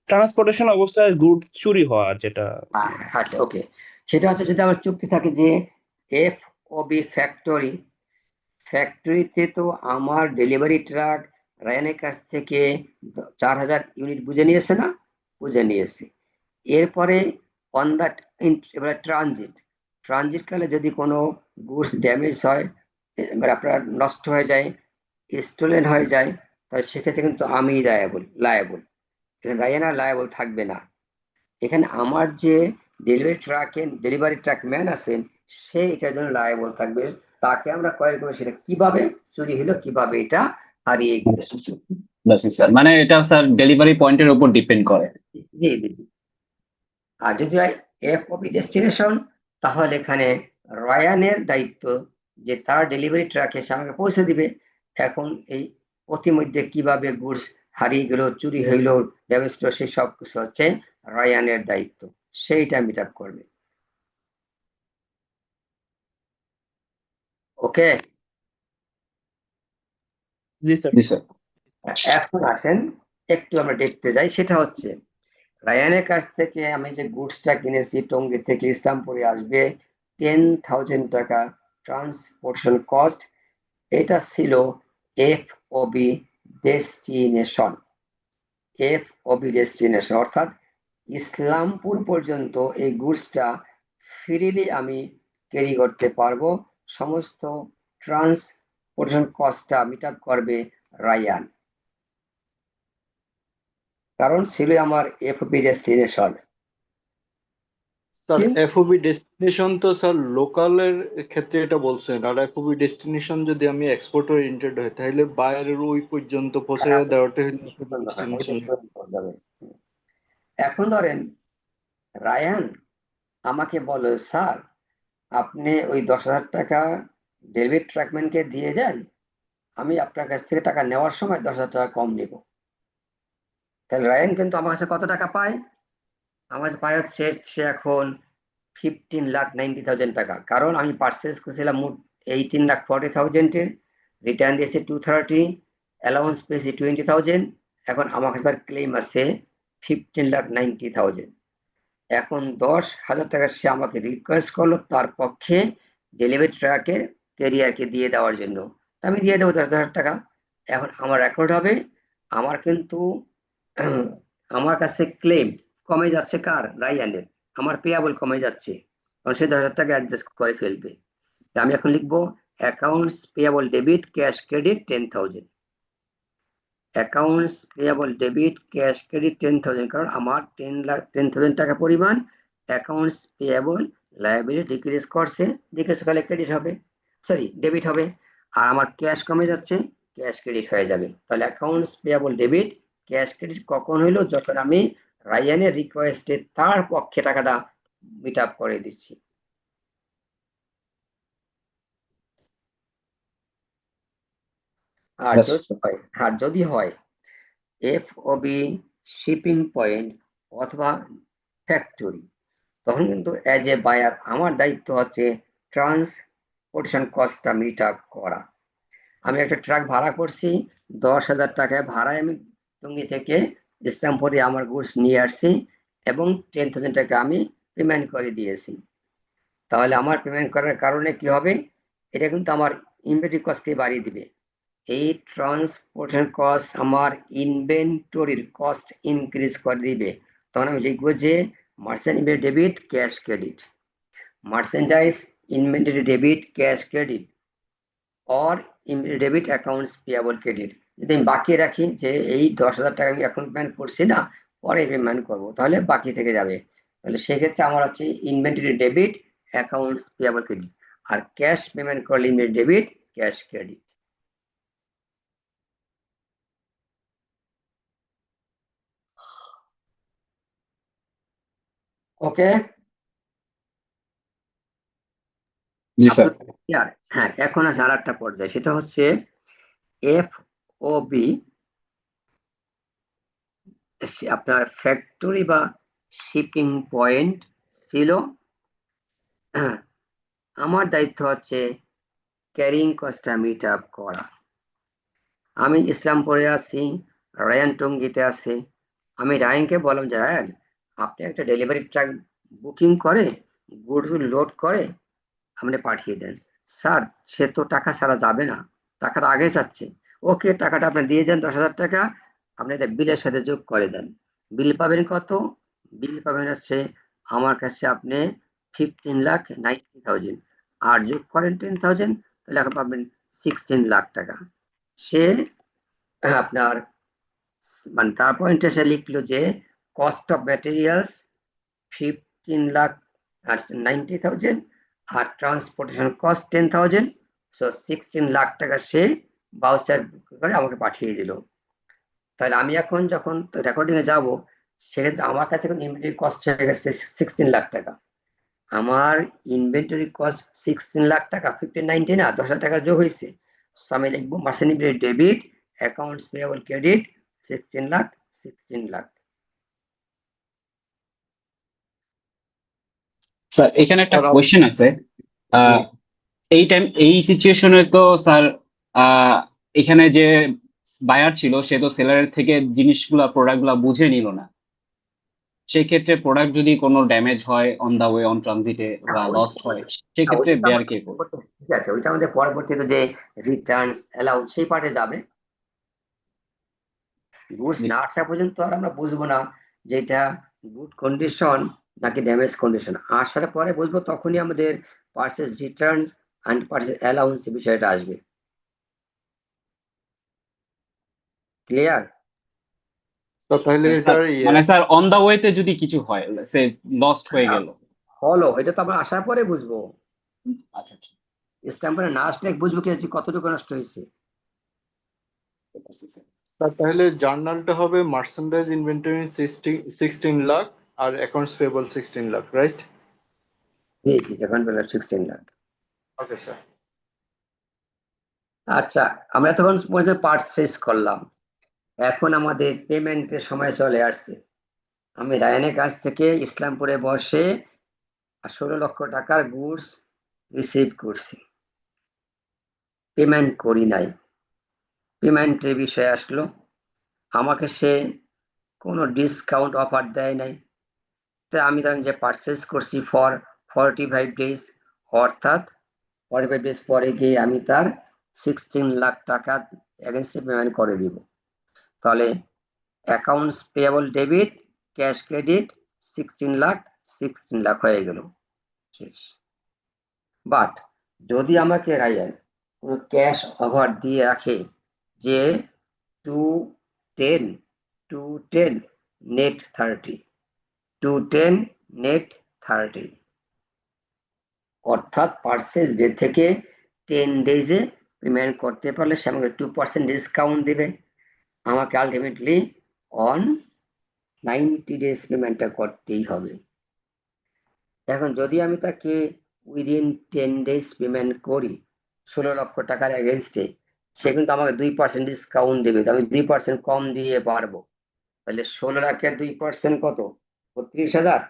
ট্রান্সপোর্টেশন অবস্থায় গুড চুরি হওয়া যেটা। আচ্ছা ওকে, সেটা হচ্ছে যদি আমার চুক্তি থাকে যে FOB ফ্যাক্টরিতে তো আমার ডেলিভারি ট্রাক রায়ানের কাছ থেকে 4,000 ইউনিট বুঝে নিয়েছে না, বুঝে নিয়েছে। এরপরে অন দ্য এবারে ট্রানজিট কালে যদি কোনো গুডস ড্যামেজ হয়, আপনার নষ্ট হয়ে যায়, স্টোলেন হয়ে যায়, তাহলে সেক্ষেত্রে কিন্তু আমি লায়াবল, এখানে রায়ান আর লায়াবল থাকবে না। এখানে আমার যে ডেলিভারি ট্রাক ম্যান আছেন, সে এটার জন্য লায়াবল থাকবে। তাকে আমরা কয়েক করবো সেটা কিভাবে চুরি হলো, কিভাবে এটা হারিয়ে গেছে। স্যার মানে এটা স্যার ডেলিভারি পয়েন্টের উপর ডিপেন্ড করে। জি জি জি। আর যদি হয় FOB ডেস্টিনেশন, তাহলে এখানে রায়ানের দায়িত্ব যে তার ডেলিভারি ট্রাক এসে আমাকে পৌঁছে দিবে। এখন এই প্রতিমধ্যে কিভাবে গুডস হারিয়ে গেল, চুরি হইল, ড্যামেজ হলো, সেই সব কিছু হচ্ছে রায়ানের দায়িত্ব, সেইটা মিট আপ করবে। ওকে, জি স্যার। জি স্যার। এখন আসেন একটু আমরা দেখতে যাই, সেটা হচ্ছে রায়ানের কাছ থেকে আমি যে গুডসটা কিনেছি টঙ্গী থেকে ইসলামপুরে আসবে 10,000 টাকা ট্রান্সপোর্টেশন কস্ট। এটা ছিল FOB ডেস্টিনেশন, FOB ডেস্টিনেশন অর্থাৎ ইসলামপুর পর্যন্ত এই গুডসটা ফ্রিলি আমি ক্যারি করতে পারবো, সমস্ত ট্রান্সপোর্টেশন কস্টটা মিট আপ করবে রায়ান, কারণ ছিল আমার FOB destination. Sir FOB destination তো স্যার লোকালের ক্ষেত্রে এটা বলছেন, আর এফওবি ডেস্টিনেশন যদি আমি এক্সপোর্ট ওরিয়েন্টেড হয় তাহলে বাইরের ওই পর্যন্ত পৌঁছে দেওয়াটা হলো ডেস্টিনেশন। এখন ধরেন রায়ান আমাকে বলো, স্যার আপনি ওই 10,000 টাকা ডেবিট ট্রাকম্যানকে দিয়ে যান, আমি আপনার কাছ থেকে টাকা নেওয়ার সময় 10,000 টাকা কম নিব। তাহলে রায়ান কিন্তু আমার কাছে কত টাকা পায়? আমার কাছে পায় হচ্ছে সে এখন 15,90,000 টাকা, কারণ আমি পারচেস করেছিলাম মোট 18,40,000 এর, রিটার্ন দিয়েছে 230, অ্যালাউন্স পেয়েছি 20,000, এখন আমার কাছে তার ক্লেম আছে 15,90,000। এখন 10,000 টাকা সে আমাকে রিকোয়েস্ট করলো তার পক্ষে ডেলিভারি ট্রাকের ক্যারিয়ারকে দিয়ে দেওয়ার জন্য, আমি দিয়ে দেবো 10,000 টাকা। এখন আমার রেকর্ড হবে, আমার কিন্তু আমার কাছে ক্লেম কমে যাচ্ছে কার? রায়ানের, আমার পেয়াবল কমে যাচ্ছে, কারণ সে 10,000 টাকা অ্যাডজাস্ট করে ফেলবে। আমি এখন লিখবো accounts payable debit cash credit 10,000, accounts payable debit cash credit 10,000, কারণ আমার 10,000 টাকা পরিমাণ অ্যাকাউন্টস পেয়াবল লায়াবিলিটি ডিক্রিজ করছে, ডিক্রিজ করলে ক্রেডিট হবে, সরি ডেবিট হবে, আর আমার ক্যাশ কমে যাচ্ছে, ক্যাশ ক্রেডিট হয়ে যাবে। তাহলে accounts payable debit cash credit কখন হইলো? যখন আমি রায়ানের রিকোয়েস্টে তার পক্ষে টাকাটা মিট আপ করে দিচ্ছি। আর যদি হয় FOB শিপিং পয়েন্ট অথবা ফ্যাক্টরি, তখন কিন্তু অ্যাজ এ বায়ার আমার দায়িত্ব হচ্ছে ট্রান্সপোর্টেশন কস্টটা মিট আপ করা। আমি একটা ট্রাক ভাড়া করছি, 10,000 টাকায় ভাড়ায় আমি টঙ্গী থেকে ইসলামপুরে আমার গুডস নিয়ে আসছি এবং 10,000 টাকা আমি পেমেন্ট করে দিয়েছি। তাহলে আমার পেমেন্ট করার কারণে কি হবে? এটা কিন্তু আমার ইনভেন্টরি কস্টকে বাড়িয়ে দিবে। এই ট্রান্সপোর্টেশন কস্ট আমার ইনভেন্টরির কস্ট ইনক্রিজ করে দিবে। তখন আমি লিখবো যে merchant inventory debit cash credit, merchandise inventory debit cash credit or inventory debit accounts payable credit. যদি আমি বাকি রাখি যে এই 10,000 টাকা আমি এখন পেমেন্ট করছি না, পরে পেমেন্ট করবো, তাহলে বাকি থেকে যাবে। তাহলে সেক্ষেত্রে আমার হচ্ছে inventory debit accounts payable credit, আর ক্যাশ পেমেন্ট করলে inventory debit cash credit. Okay, জি স্যার। হ্যাঁ, এখন আছে আর একটা পর্যায়ে, সেটা হচ্ছে FOB আপনার ফ্যাক্টরি বা শিপিং পয়েন্ট ছিল, আমার দায়িত্ব হচ্ছে ক্যারিং কস্টটা মিট আপ করা। আমি ইসলামপুরে আছি, রায়ান টঙ্গীতে আছে, আমি রায়ানকে বললাম যে রায়ান আপনি একটা ডেলিভারি ট্রাক বুকিং করে গুডস লোড করে আপনি পাঠিয়ে দেন। স্যার সে তো টাকা ছাড়া যাবে না, টাকাটা আগে যাচ্ছে। ওকে, টাকাটা আপনি দিয়ে যান 10,000 টাকা, আপনি এটা বিলের সাথে যোগ করে দেন। বিল পাবেন কত? বিল পাবেন হচ্ছে আমার কাছে আপনি 15,90,000, আর যোগ করেন 10,000, তাহলে এখন পাবেন 16 লাখ টাকা। সে আপনার মানে তার পয়েন্টে সে লিখলো যে কস্ট অফ ম্যাটেরিয়ালস 15,90,000 আর ট্রান্সপোর্টেশন কস্ট 10,000, সো 16 লাখ টাকা সে ভাউচার করে আমাকে পাঠিয়ে দিল। তাহলে আমি এখন যখন রেকর্ডিং এ যাব, সেক্ষেত্রে আমার কাছে এখন ইনভেন্টরি কস্ট হয়ে গেছে 16 লাখ টাকা। আমার ইনভেন্টরি কস্ট 16 লাখ টাকা, 1590 না, 10,000 টাকা যোগ হয়েছে। সো আমি লিখবো merchant inventory debit accounts payable credit 16 lakh 16 lakh. Sir এখানে একটা কোশ্চেন আছে, এই সিচুয়েশনে তো স্যার এখানে যে বায়ার ছিল সে তো সেলারের থেকে জিনিসগুলা প্রোডাক্টগুলা বুঝে নিল না, সেই ক্ষেত্রে প্রোডাক্ট যদি কোনো ড্যামেজ হয় অন দা ওয়ে অন ট্রানজিটে বা লস্ট হয় সেক্ষেত্রে ওইটা বেয়ার আমাদের কে করবে? ঠিক আছে, ওইটা আমাদের পরবর্তীতে যে রিটার্নস অ্যালাউন্স সেই পার্টে যাবে। গুডস জি না স্যার। আসা পর্যন্ত আর আমরা বুঝবো না যে এটা গুড কন্ডিশন নাকি ড্যামেজ কন্ডিশন। আসার পরে বুঝবো, তখনই আমাদের purchase Returns and purchase allowance বিষয়টা আসবে। ক্লিয়ার? তো তাহলে স্যার এটার মানে স্যার অন দা ওয়েতে যদি কিছু হয় সে লস্ট হয়ে গেল। হলো, এটা তো আমরা আসার পরে বুঝবো। আচ্ছা আচ্ছা স্ট্যাম্পে না আসলে বুঝবো কি হচ্ছে, কতটুকু নষ্ট হয়েছে। তাহলে জার্নালটা হবে মার্চেন্ডাইজ ইনভেন্টরি 16 লাখ আর অ্যাকাউন্টস পেয়েবল 16 লাখ, রাইট? জি জি, এখন 16 লাখ। Okay sir. আচ্ছা, আমরা তখন পারচেস করলাম, এখন আমাদের পেমেন্টের সময় চলে আসছে। আমি রায়ানের কাছ থেকে ইসলামপুরে বসে 16 লক্ষ টাকার গুডস রিসিভ করছি, পেমেন্ট করি নাই। পেমেন্টের বিষয় আসলো, আমাকে সে কোনো ডিসকাউন্ট অফার দেয় নাই। তাই আমি তখন যে পারচেস করছি ফর 45 ডেজ, অর্থাৎ 45 ডেজ পরে গিয়ে আমি তার 16 লাখ টাকা এগেনস্টে পেমেন্ট করে দিব। তাহলে accounts payable debit, cash credit 16 lakh হয়ে গেল, শেষ। বাট যদি আমাকে রায়ান কোনো ক্যাশ ওভার দিয়ে রাখে যে 210 210 নেট 30, 210 নেট 30, অর্থাৎ পারচেস ডে থেকে 10 ডেজে পেমেন্ট করতে পারলে সে আমাকে 2% ডিসকাউন্ট দেবে। আমাকে আলটিমেটলি অন 90 ডেজ পেমেন্টটা করতেই হবে। এখন যদি আমি তাকে উইদিন 10 ডেজ পেমেন্ট করি 16 লক্ষ টাকার এগেনস্টে, সে কিন্তু আমাকে 2% ডিসকাউন্ট দেবে, তো আমি 2% কম দিয়ে পারবো। তাহলে 16 লাখের 2% কত? 32,000।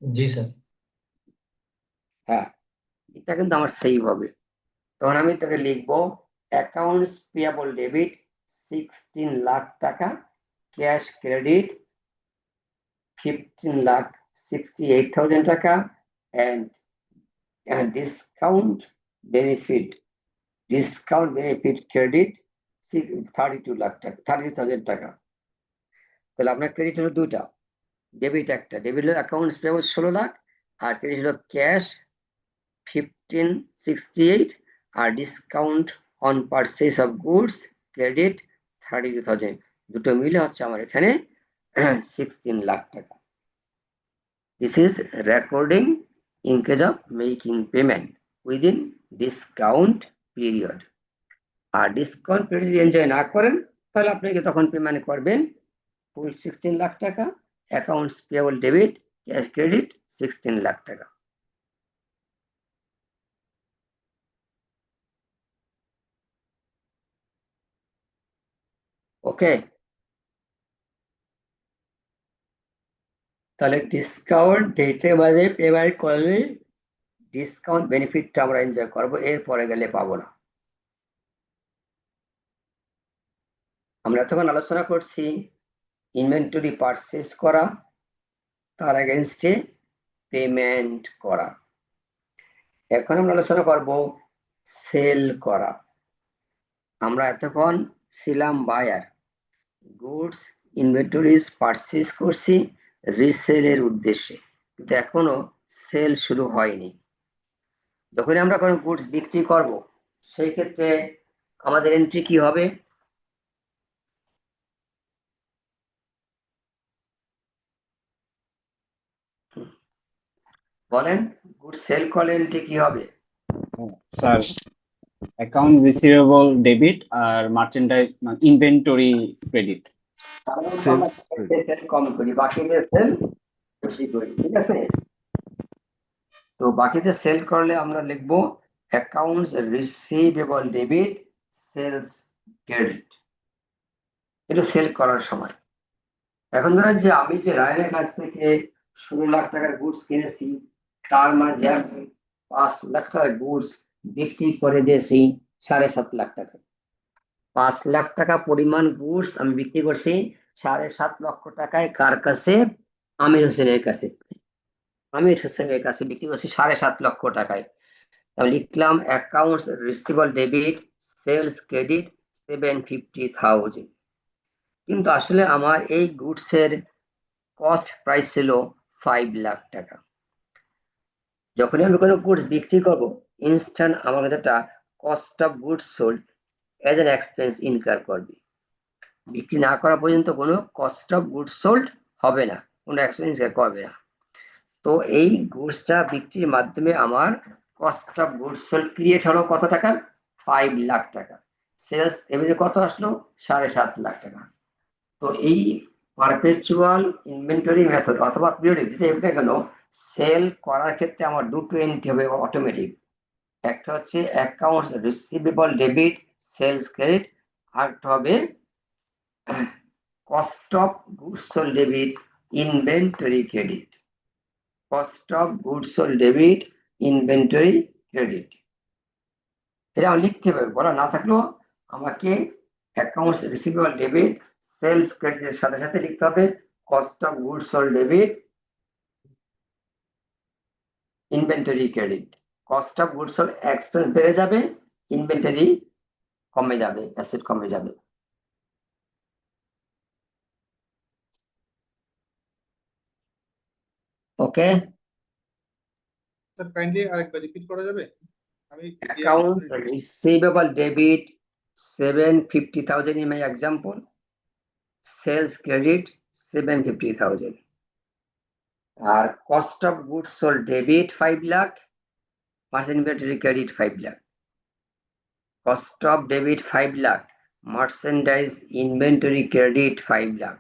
জি স্যার। হ্যাঁ, এটা কিন্তু আমার সেই হবে। তখন আমি তাকে লিখবো অ্যাকাউন্টস পেয়েবল ডেবিট 16 লাখ টাকা, ক্যাশ ক্রেডিট 15,68,000 টাকা, and discount benefit credit 32 lakh টাকা, 30,000 টাকা। তাহলে আপনার ক্রেডিট হলো দুটা, ডেবিট একটা, ডেবিট হলো অ্যাকাউন্টস পেয়েবল 16 লাখ, আর ক্রেডিট হলো ক্যাশ 1568, আর discount on purchase of goods credit 32,000, দুটো মিলে হচ্ছে আমার এখানে 16 লাখ টাকা। This is recording in case of making payment within discount period. R discount period enjoy না করেন তাহলে আপনাকে তখন পেমেন্ট করবেন ফুল 16 লাখ টাকা, accounts payable debit, cash credit 16 lakh টাকা। ওকে, তাহলে ডিসকাউন্ট ডেটে বাজে পেমেন্ট করলে ডিসকাউন্ট বেনিফিটটা আমরা এনজয় করবো, এরপরে গেলে পাবো না। আমরা তখন আলোচনা করছি ইনভেন্টরি পারচেস করা, তার এগেনস্টে পেমেন্ট করা। এখন আমরা আলোচনা করব সেল করা। আমরা এতক্ষণ ছিলাম বায়ার, গুডস ইনভেন্টরিজ পারচেস করছি রিসেলের উদ্দেশ্যে, কিন্তু এখনো সেল শুরু হয়নি। যখন আমরা কোনো গুডস বিক্রি করব সেই ক্ষেত্রে আমাদের এন্ট্রি কি হবে? বলেন, গুড সেল করলে এন্ট্রি কি হবে? স্যার অ্যাকাউন্ট রিসিভেবল ডেবিট আর মার্চেন্ডাইজ ইনভেন্টরি ক্রেডিট। সেল কম করি, বাকিতে সেল বেশি করি, ঠিক আছে? তো বাকিতে সেল করলে আমরা লিখবো accounts receivable debit sales credit, এটা সেল করার সময়। এখন ধরেন যে আমি যে রায়নের কাছ থেকে 16 লাখ টাকার গুডস কিনেছি, তার মাঝে আমি 5 লাখ টাকার গুডস বিক্রি করে দিয়েছি 7.5 লাখ টাকা। 5 লাখ টাকা পরিমাণ গুডস আমি বিক্রি করছি 7.5 লক্ষ টাকায়। কার কাছে? আমির হোসেনের কাছে। আমির হোসেনের কাছে বিক্রি করছি 7.5 লক্ষ টাকায়। তাহলে লিখলাম accounts receivable debit sales credit 750,000। কিন্তু আসলে আমার এই গুডস এর কস্ট প্রাইস ছিল 5 লাখ টাকা। যখনই আমি কোনো গুডস বিক্রি করব, ইনস্ট্যান্ট আমার কাছে একটা cost of goods sold age N expense incur করবে। বিক্রি না করা পর্যন্ত কোনো কস্ট অফ গুডস সোল্ড হবে না, কোনো এক্সপেন্স করবে না। তো এই গুডসটা বিক্রির মাধ্যমে আমার cost of goods sold create হলো কত টাকা? 5 লাখ টাকা। সেলস রেভিনিউ কত আসলো? 7.5 লাখ টাকা। তো এই পারপেচুয়াল ইনভেন্টরি মেথড অথবা পিরিয়ডিক যেটা এটা গেল, সেল করার ক্ষেত্রে আমার দুটো এন্ট্রি হবে অটোমেটিক। একটা হচ্ছে accounts receivable debit sales credit, আর একটা হবে cost of goods sold debit inventory credit. Cost of goods sold debit inventory credit, এটা আমি লিখতে হবে, বলা না থাকলেও আমাকে অ্যাকাউন্টস রিসিভেবল ডেবিট সেলস ক্রেডিটের সাথে সাথে লিখতে হবে cost of goods sold debit inventory credit. Cost of goods sold expense বেড়ে যাবে, ইনভেন্টরি কমে যাবে, অ্যাসেট কমে যাবে। ওকে, স্যার কাইন্ডলি আরেকবার রিপিট করা যাবে? আমি accounts receivable debit 750,000 in my example, sales credit 750,000, আর cost of goods sold debit 5 lakh, merchandise credit 5 lakh. Cost of debit 5 lakh, merchandise inventory credit 5 lakh.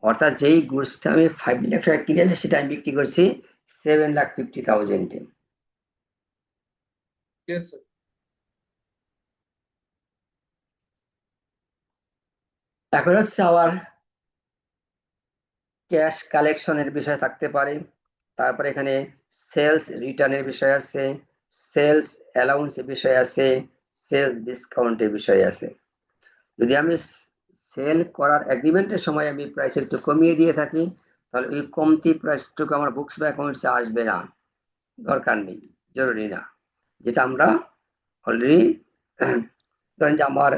অর্থাৎ যেই গুডসটা আমি 5 লাখ টাকা কিনেছি সেটা আমি বিক্রি করছি 7,50,000 এ। Yes sir. এখন হচ্ছে আবার ক্যাশ কালেকশনের বিষয় থাকতে পারে, তারপরে এখানে সেলস রিটার্নের বিষয় আছে, সেলস অ্যালাউন্সের বিষয় আছে, সেলস ডিসকাউন্টের বিষয় আছে। যদি আমি সেল করার এগ্রিমেন্টের সময় আমি প্রাইস একটু কমিয়ে দিয়ে থাকি, তাহলে ওই কমতি প্রাইসটুকু আমার বুকস বা অ্যাকাউন্টসে আসবে না, দরকার নেই, জরুরি না। যেটা আমরা অলরেডি ধরেন যে আমার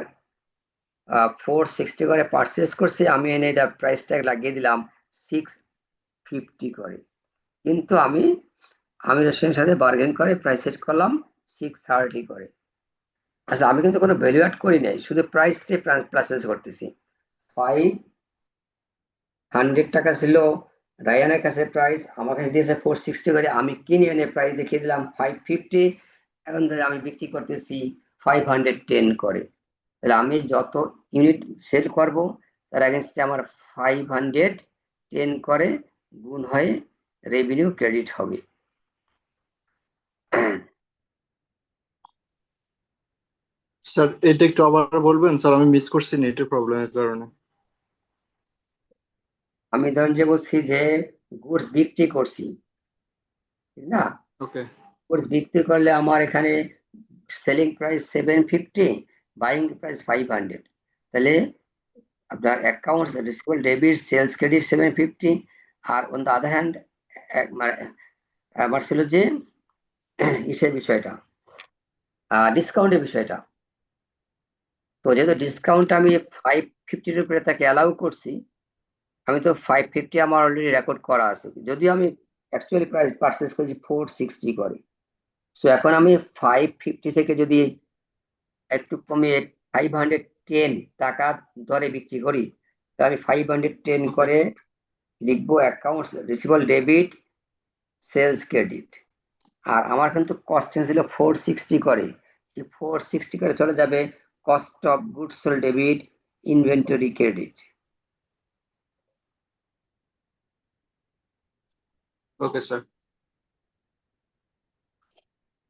460 করে পারচেস করছি, আমি এনে এটা প্রাইস ট্যাগ লাগিয়ে দিলাম 650 করে, কিন্তু আমি আমির হোসেনের সাথে বার্গেন করে প্রাইস সেট করলাম 630 করে। আসলে আমি কিন্তু কোনো ভ্যালু অ্যাড করি নাই, শুধু প্রাইসটাই প্লাস প্লাস করতেছি। 500 টাকা ছিল রায়ানের কাছে প্রাইস, আমার কাছে দিয়েছে 460 করে, আমি কিনে এনে প্রাইস দেখিয়ে দিলাম 550, এখন ধরে আমি বিক্রি করতেছি 510 করে। তাহলে আমি যত ইউনিট সেল করব তার এগেনস্টে আমার 510 করে গুণ হয়ে রেভিনিউ ক্রেডিট হবে। স্যার এটা একটু আবার বলবেন স্যার, আমি মিস করছি নেটের প্রবলেমের কারণে। আমি ধরেন যে বলছি যে গুডস বিক্রি করছি, ঠিক না? ওকে, গুডস বিক্রি করলে আমার এখানে সেলিং প্রাইস 750, বাইং প্রাইস 500, তাহলে আপনার accounts receivable debit sales credit 750, আর অন দ্য আদার হ্যান্ড আমার ছিল যে ইসের বিষয়টা, ডিসকাউন্টের বিষয়টা। তো যেহেতু ডিসকাউন্ট আমি 550 উপরে তাকে অ্যালাউ করছি, আমি তো 550 আমার অলরেডি রেকর্ড করা আছে, যদিও আমি অ্যাকচুয়ালি প্রাইস পারচেস করেছি 460 করে। সো এখন আমি 550 থেকে যদি একটু কমিয়ে 510 টাকা দরে বিক্রি করি, তাহলে আমি 510 করে লিখবো accounts receivable debit sales credit, আর আমার কিন্তু কস্ট ছিল 460 করে, 460 করে চলে যাবে cost of goods sold debit inventory credit. Okay sir.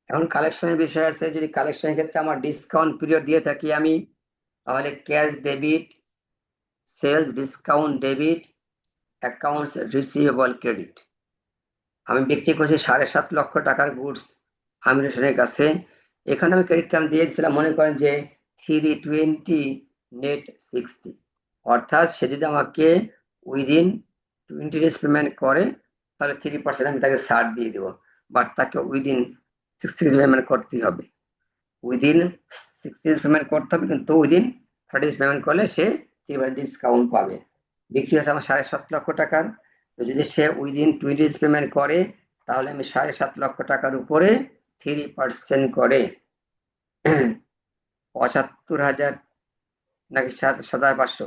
এখন কালেকশনের বিষয় আছে, যদি কালেকশনের ক্ষেত্রে আমার ডিসকাউন্ট পিরিয়ড দিয়ে থাকি আমি, তাহলে cash debit sales discount debit accounts receivable credit. আমি বিক্রি করছি 7.5 লক্ষ টাকার গুডস আমির হোসেনের কাছে, এখানে আমি ক্রেডিট টার্ম দিয়ে দিয়েছিলাম, মনে করেন যে 320 নেট 60, অর্থাৎ সে যদি আমাকে উইদিন 20 ডেজ পেমেন্ট করে তাহলে 3% আমি তাকে ছাড় দিয়ে দেবো, বাট তাকে উইদিন 60 ডেজ পেমেন্ট করতে হবে, উইদিন 60 ডেজ পেমেন্ট করতে হবে, কিন্তু উইদিন 30 ডেজ পেমেন্ট করলে সে 3% ডিসকাউন্ট পাবে। বিক্রি হচ্ছে আমার 7.5 লক্ষ টাকার, তো যদি সে উইদিন 20 ডেজ পেমেন্ট করে তাহলে আমি 7.5 লক্ষ টাকার উপরে 3% করে 75,000 নাকি 7,500,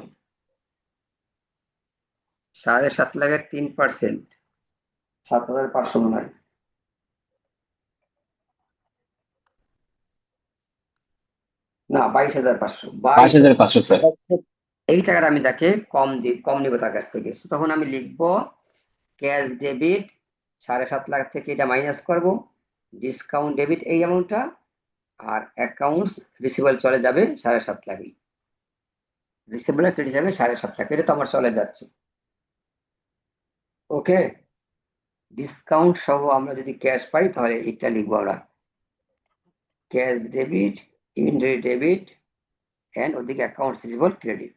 7.5 লাখের 3%, 7,500 মনে হয়। না, 22,500, 22,500 স্যার। এই টাকাটা আমি তাকে কম নিব তার কাছ থেকে। তখন আমি লিখবো ক্যাশ ডেবিট 7.5 লাখ থেকে এটা মাইনাস করব, ডিসকাউন্ট ডেবিট এই অ্যামাউন্টটা, আর অ্যাকাউন্টস রিসিভেবল চলে যাবে 7.5 লাখই, রিসিভেবল ক্রেডিট যাবে 7.5 লাখ, এটা তো আমার চলে যাচ্ছে। ওকে, ডিসকাউন্ট সহ আমরা যদি ক্যাশ পাই তাহলে এটা লিখবো আমরা cash debit, inventory debit and ওদিকে অ্যাকাউন্টস রিসিভেবল ক্রেডিট।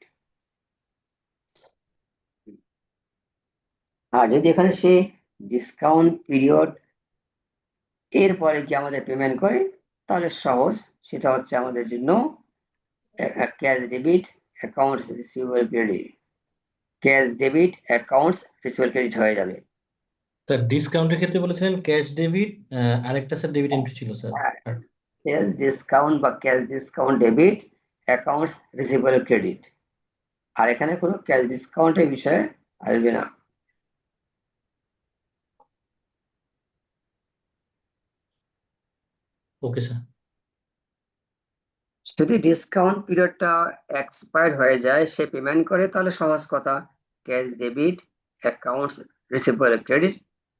আর যদি এখানে সে ডিসকাউন্ট পিরিয়ড এরপরে কি আমাদের পেমেন্ট করে তাহলে সহজ, সেটা হচ্ছে আমাদের জন্য cash debit accounts receivable credit, cash debit accounts receivable credit হয়ে যাবে। স্যার ডিসকাউন্টের ক্ষেত্রে বলেছিলেন ক্যাশ ডেবিট, আরেকটা স্যার ডেবিট এন্ট্রি ছিল স্যার। সেলস ডিসকাউন্ট বা cash discount debit accounts receivable credit, আর এখানে কোনো ক্যাশ ডিসকাউন্টের বিষয়ে আসবে না। Okay sir. যদি ডিসকাউন্ট পিরিয়ডটা এক্সপায়ার হয়ে যায়, সে পেমেন্ট করে, তাহলে সহজ কথা cash debit accounts receivable credit,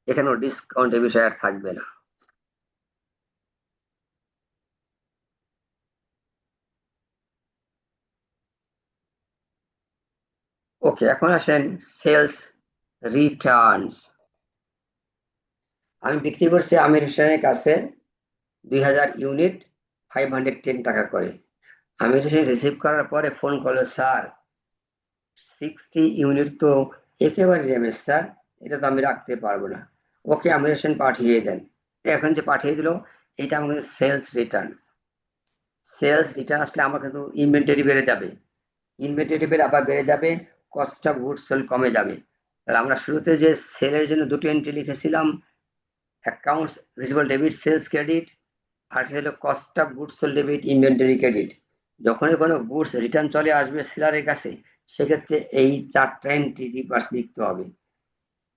এখানেও ডিসকাউন্টের বিষয় আর থাকবে না। ওকে, এখন আসেন সেলস রিটার্নস। আমি বিক্রি করছি আমির হোসেনের কাছে 2000 ইউনিট 510 টাকা করে। আমির হোসেন রিসিভ করার পরে ফোন করলো, স্যার 60 ইউনিট তো একেবারে ড্যামেজ স্যার, এটা তো আমি রাখতে পারবো না। ওকে, আমির হোসেন পাঠিয়ে দেন। এখন যে পাঠিয়ে দিল এটা আমাদের সেলস রিটার্নস। সেলস রিটার্ন আসলে আমার কিন্তু ইনভেন্টরি বেড়ে যাবে, ইনভেন্টরি বেড়ে আবার বেড়ে যাবে, কস্ট অফ গুডস সোল্ড কমে যাবে। তাহলে আমরা শুরুতে যে সেলের জন্য দুটো এন্ট্রি লিখেছিলাম, accounts receivable debit sales credit, আর হলো cost of goods sold debit inventory credit. যখনই কোনো গুডস রিটার্ন চলে আসবে সেলারের কাছে, সেক্ষেত্রে এই 4টা এন্ট্রি রিভার্স লিখতে হবে।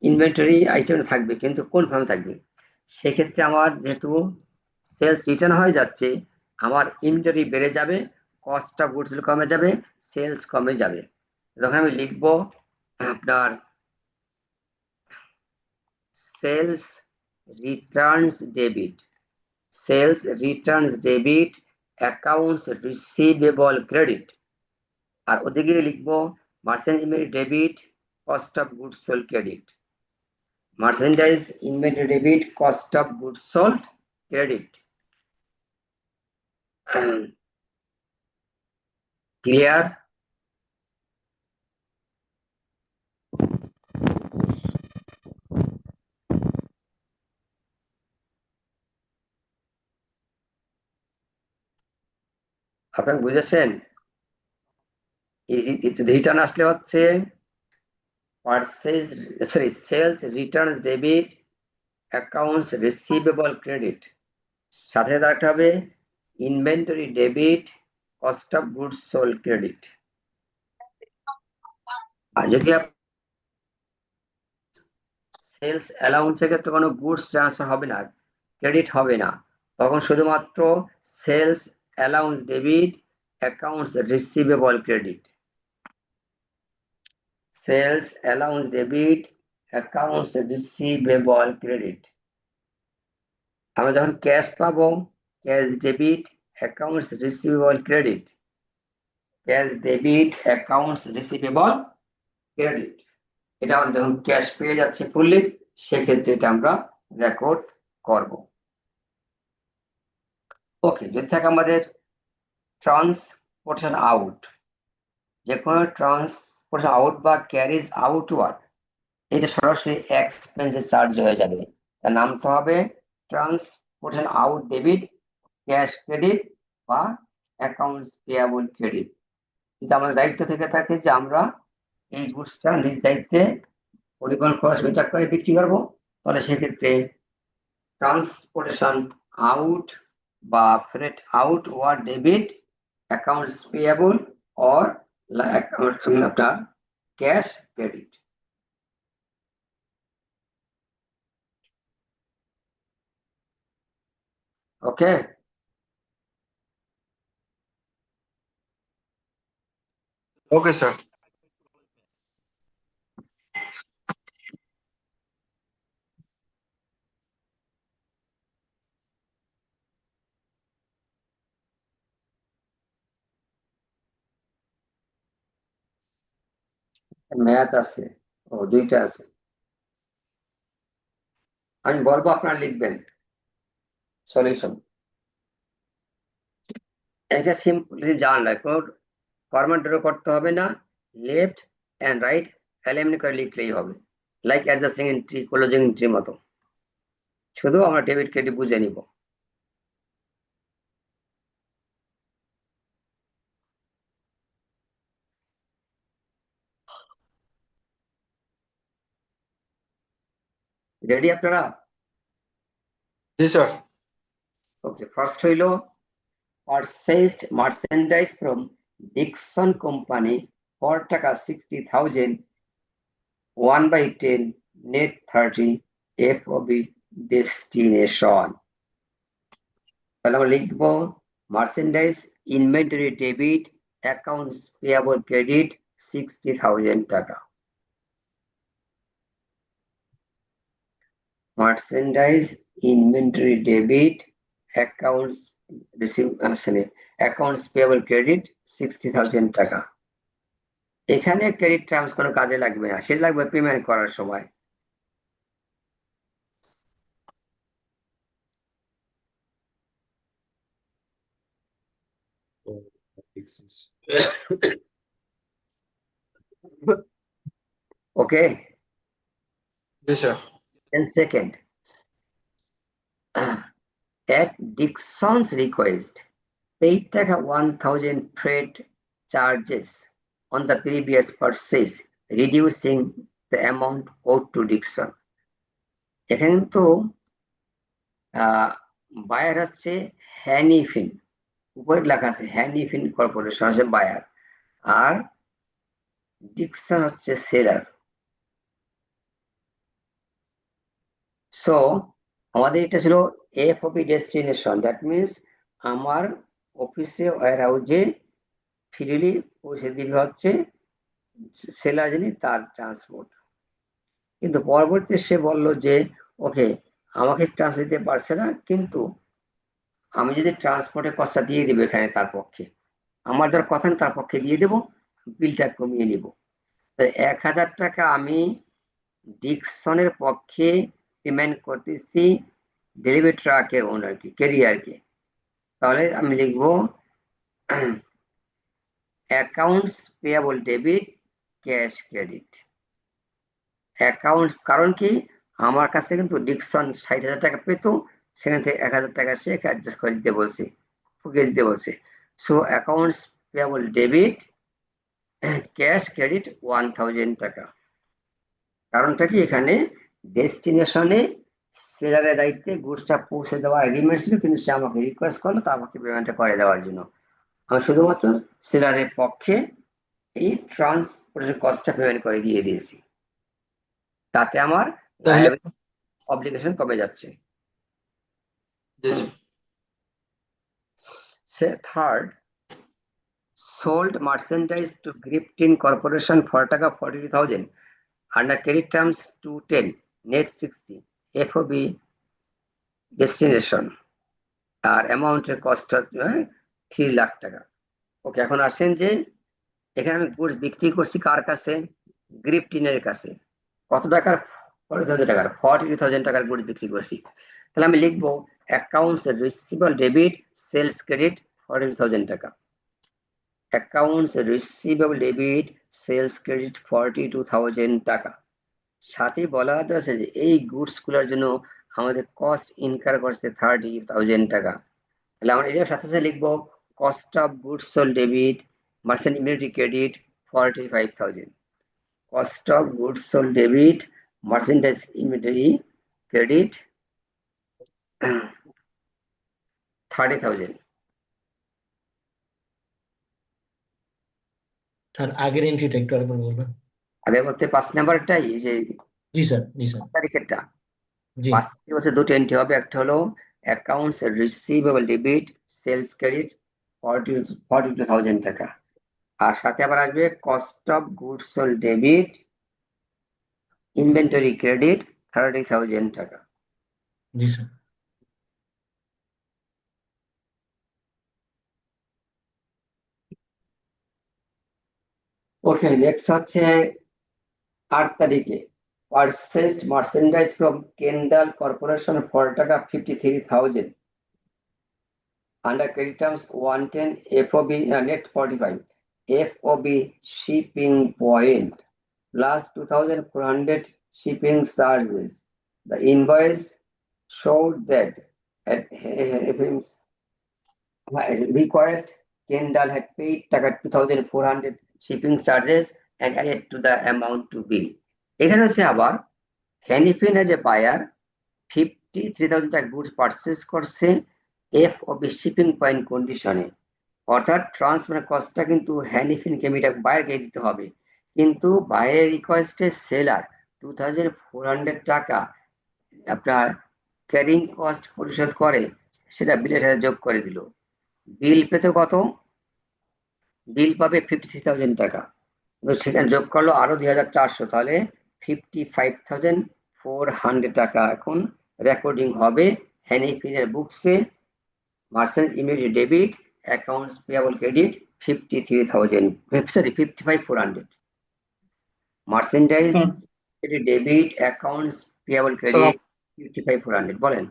ইনভেন্টরি আইটেম থাকবে, কিন্তু কোন ফর্মে থাকবে? সেক্ষেত্রে আমার যেহেতু সেলস রিটার্ন হয়ে যাচ্ছে, আমার ইনভেন্টরি বেড়ে যাবে, কস্ট অফ গুডস কমে যাবে, সেলস কমে যাবে। তখন আমি লিখবো আপনার sales returns debit, sales returns debit accounts receivable credit, আর ওদিকে লিখবো merchandise debit cost of goods sold credit, merchandise inventory debit cost of goods sold credit. Clear? আপনারা বুঝেছেন? রিটার্ন আসলে হচ্ছে purchase, sorry, sales returns debit accounts receivable credit, সাথে রাখতে হবে inventory debit cost of goods sold credit. আর যদি sales allowance থেকে তো কোনো গুডস ট্রান্সফার হবে না, ক্রেডিট হবে না, তখন শুধুমাত্র sales allowance debit accounts receivable credit, sales allowance debit accounts receivable credit. আমরা যখন ক্যাশ পাবো, cash debit accounts receivable credit, cash debit accounts receivable credit, এটা আমরা যখন ক্যাশ পেয়ে যাচ্ছে ফুললি, সেক্ষেত্রে এটা আমরা রেকর্ড করব। ওকে, যদি থাকে আমাদের ট্রান্স ট্রান্সপোর্টেশন আউট, যে কোনো ট্রান্সপোর্টেশন আউট বা ক্যারিজ আউটওয়ার্ড, এটা সরাসরি এক্সপেন্সে চার্জ হয়ে যাবে। তার নামটা হবে transportation out debit, cash credit বা অ্যাকাউন্টস পেয়াবল ক্রেডিট। কিন্তু আমাদের দায়িত্ব থেকে থাকে যে আমরা এই গুডসটা নিজ দায়িত্বে পরিবহন খরচ মিটার করে বিক্রি করবো, তাহলে সেক্ষেত্রে ট্রান্সপোর্টেশন আউট বা freight outward debit, accounts payable or আপনার cash credit. Okay, okay sir. Math আছে, ও দুইটা আছে, আমি বলবো আপনারা লিখবেন সলিউশন। এটা সিম্পলি জানলে কোনো ফরম্যাট ড্র করতে হবে না, লেফট অ্যান্ড রাইট এলিমিনেট করে লিখলেই হবে, like adjusting entry closing entry মতো। শুধু আমরা ডেবিট ক্রেডিট বুঝে নিব। রেডি আপনারা? জি স্যার। ওকে, ফার্স্ট হইল purchased merchandise from Dixon Company for টাকা 60,000, 1/10 net 30 FOB destination। তাহলে আমরা লিখবো merchandise inventory debit, accounts payable credit 60,000 টাকা। Merchandise inventory debit, accounts accounts payable credit 60,000 টাকা। এখানে ক্রেডিট টার্মস কোনো কাজে লাগবে না, সেটা লাগবে পেমেন্ট করার সময়। ওকে, জি sir. then second, at Dixon's request, paid টাকা 1,000 freight charges on the previous purchase, reducing the amount owed to Dixon। এখানে তো বায়ার হচ্ছে হ্যানিফিন, উপরে লেখা আছে হ্যানিফিন কর্পোরেশন হচ্ছে বায়ার, আর ডিকসন হচ্ছে সেলার। সো আমাদের এটা ছিল FOB ডেস্টিনেশন, দ্যাট মিনস আমার অফিসে ওয়্যার হাউসে ফ্রিলি পৌঁছে দিবে হচ্ছে সেলার যিনি, তার ট্রান্সপোর্ট। কিন্তু পরবর্তী সে বলল যে ওকে আমাকে ট্রান্সপোর্ট দিতে পারছে না, কিন্তু আমি যদি ট্রান্সপোর্টের কস্টটা দিয়ে দিব এখানে তার পক্ষে, আমার যার কথা তার পক্ষে দিয়ে দেবো, বিলটা কমিয়ে নিব। 1,000 টাকা আমি ডিকসনের পক্ষে পেমেন্ট করতেছি ডেলিভারি ট্রাকের ওনারকে, ক্যারিয়ারকে। তাহলে আমি লিখবো accounts payable debit, cash credit. Account, কারণ কি আমার কাছে কিন্তু ডিকসন 60,000 টাকা পেতো, সেখান থেকে 1,000 টাকা সে অ্যাডজাস্ট করে দিতে বলছে, ফুকিয়ে দিতে বলছে। So accounts payable debit, cash credit 1,000 টাকা। কারণটা কি এখানে ডেস্টিনেশনে সেলারের দায়িত্বে গুডসটা পৌঁছে দেওয়ার এগ্রিমেন্ট ছিল, কিন্তু সে আমাকে রিকোয়েস্ট করলো তা আমাকে পেমেন্টটা করে দেওয়ার জন্য। আমি শুধুমাত্র সেলারের পক্ষে এই ট্রান্সপোর্টের কস্টটা পেমেন্ট করে দিয়ে দিয়েছি, তাতে আমার অব্লিগেশন কমে যাচ্ছে। Third, sold merchandise to Grifton Corporation for টাকা 42,000 under credit terms 210 net 60 FOB destination, আর অ্যামাউন্টের কস্ট 3 লাখ টাকা। ওকে, এখন আসেন যে এখানে আমি গুডস বিক্রি করছি কার কাছে? গ্রিফটিনের কাছে। কত টাকার? 40,000 টাকার, 42,000 টাকার গুডস বিক্রি করছি। তাহলে আমি লিখবো accounts receivable debit, sales credit 42,000 টাকা। Accounts receivable debit sales credit 42,000 টাকা। সাথে বলা আছে যে এই গুডস গুলোর জন্য আমাদের কস্ট ইনকার করছে 30,000 টাকা। তাহলে আমরা এটার সাথে সাথে লিখবো cost of goods sold debit merchant inventory credit 45,000, cost of goods sold debit merchandise inventory credit 30,000। Sir আগের এন্ট্রিটা একটু আরেকবার বলবেন। আগের মধ্যে 5 নাম্বারটাই এই যে জি স্যার, জি স্যার, 5 তারিখেরটা, জি 5 তারিখে হচ্ছে দুটো এন্ট্রি হবে। একটা হলো accounts receivable debit sales credit 42,000 টাকা, আর সাথে আবার আসবে cost of goods sold debit inventory credit 30,000 টাকা। জি স্যার। ওকে, নেক্সট হচ্ছে 8 তারিখে purchased merchandise from Kendall Corporation for টাকা 53,000 under credit terms 110 FOB net 45 FOB shipping point plus 2,400 shipping charges. The invoice showed that at FM's request Kendall had paid টাকা 2,400 shipping charges and added to the amount to bill. এখানে হচ্ছে আবার হ্যানিফিন age a buyer 53,000 টাকা goods purchase করছে FOB shipping point কন্ডিশনে, অর্থাৎ transfer কস্টটা কিন্তু হ্যানিফিনকে বায়ারকে দিতে হবে, কিন্তু বায়ারের রিকোয়েস্টে সেলার 2,400 টাকা আপনার ক্যারিং কস্ট পরিশোধ করে সেটা বিলের সাথে যোগ করে দিল। বিল পেতে কত? বিল পাবে 53,000 টাকা, সেখানে যোগ করলো আরো 2,400, তাহলে 55,400 টাকা এখন রেকর্ডিং হবে হ্যানিফিনের বুকসে। Merchant immediate debit accounts payable credit 55,400, merchandise debit accounts payable credit 55,400। বলেন।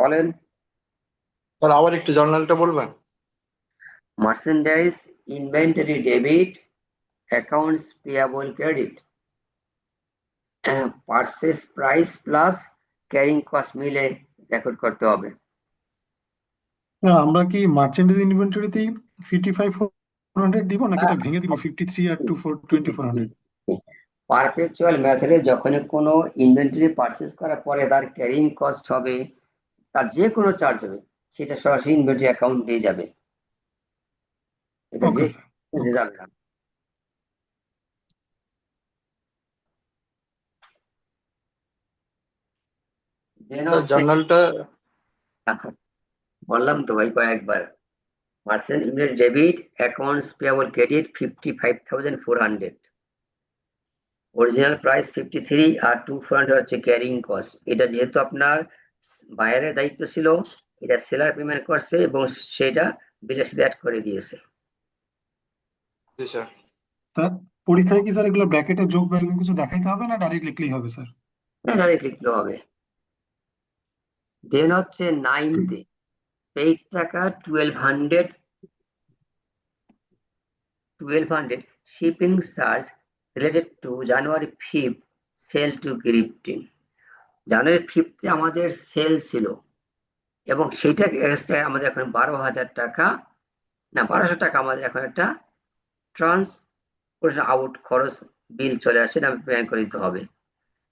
বলেন স্যার আবার একটু জার্নালটা বলবেন? Merchandise inventory debit accounts payable credit purchase price plus carrying cost মিলে রেকর্ড করতে হবে। আমরা কি মার্চেন্ডাইজ ইনভেন্টরিতেই 55,400 দিব নাকি এটা ভেঙে দিব 53 আর 24,400? পারপেচুয়াল মেথডে যখন কোনো ইনভেন্টরি পারচেস করার পরে তার ক্যারিং কস্ট হবে, তার যে কোনো চার্জ হবে, সেটা সরাসরি ইনভেন্টরি অ্যাকাউন্টে যাবে, এটা ওকে যে যাবে না। জার্নালটা বললাম তো ভাই কয়েকবার, merchant immediate debit accounts payable credit 55,400, original price 53 আর 2,400 হচ্ছে ক্যারিং কস্ট। এটা যেহেতু আপনার বায়ারের দায়িত্ব ছিল, এটা সেলার পেমেন্ট করছে এবং সেটা বিলের সাথে অ্যাড করে দিয়েছে। পরীক্ষায় কি স্যার এগুলো ব্র্যাকেটে যোগ বা এরকম কিছু দেখাইতে হবে না ডাইরেক্ট লিখলেই হবে স্যার? না, ডাইরেক্ট লিখলে হবে। দেন হচ্ছে 9th পেইড টাকা 1,200 shipping charge related to January 5th sale to গ্রিফটিং। জানুয়ারি 5th আমাদের সেল ছিল এবং সেটা এক্সট্রা আমাদের এখন 12,000 টাকা না 1,200 টাকা আমাদের এখন একটা ট্রান্সপোর্টেশন আউট খরচ বিল চলে আসে, আমি পেমেন্ট করে দিতে হবে।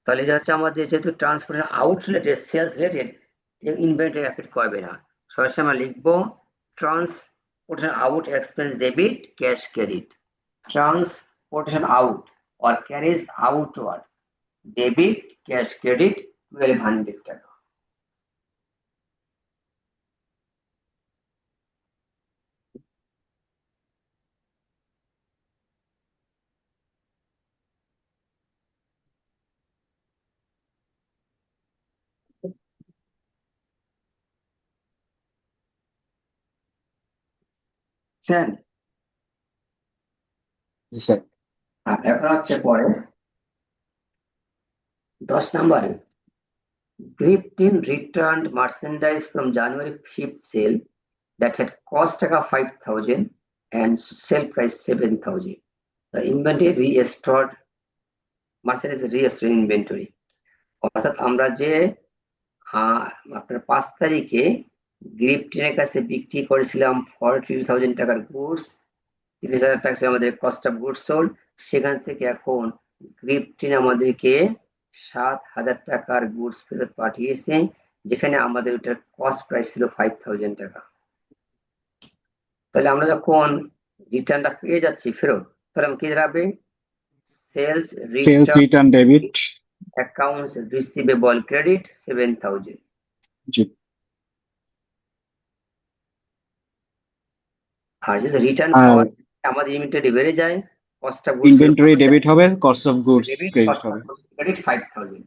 তাহলে এটা হচ্ছে আমাদের যেহেতু transportation out related sales related, inventory effect করবে না। সরাসরি আমরা লিখবো transportation out expense debit cash credit, transportation out or carries outward debit cash credit 1,200 টাকা। এখন হচ্ছে পরে 10 নম্বরে গ্রিফটিং returned merchandise from January 5th sale that had cost টাকা 5,000 and sell price 7,000. The inventory restored, merchandise restored inventory. অর্থাৎ আমরা যে আপনার 5 তারিখে গ্রিফটিনের কাছে বিক্রি করেছিলাম 42,000 টাকার গুডস, 30,000 টাকা ছিল আমাদের কস্ট অফ গুডস সোল্ড, সেখান থেকে এখন গ্রিফটিন আমাদেরকে 7,000 টাকার গুডস ফেরত পাঠিয়েছে, যেখানে আমাদের ওটার কস্ট প্রাইস ছিল 5,000 টাকা। তাহলে আমরা যখন রিটার্নটা পেয়ে যাচ্ছি ফেরত, তাহলে কি দাঁড়াবে? Sales return debit accounts receivable credit 7,000। জি। আর যদি রিটার্ন পাওয়া আমাদের ইনভেন্টরি বেড়ে যায়, cost of goods inventory debit হবে, কস্ট অফ গুডস ক্রেডিট হবে। Credit 5,000।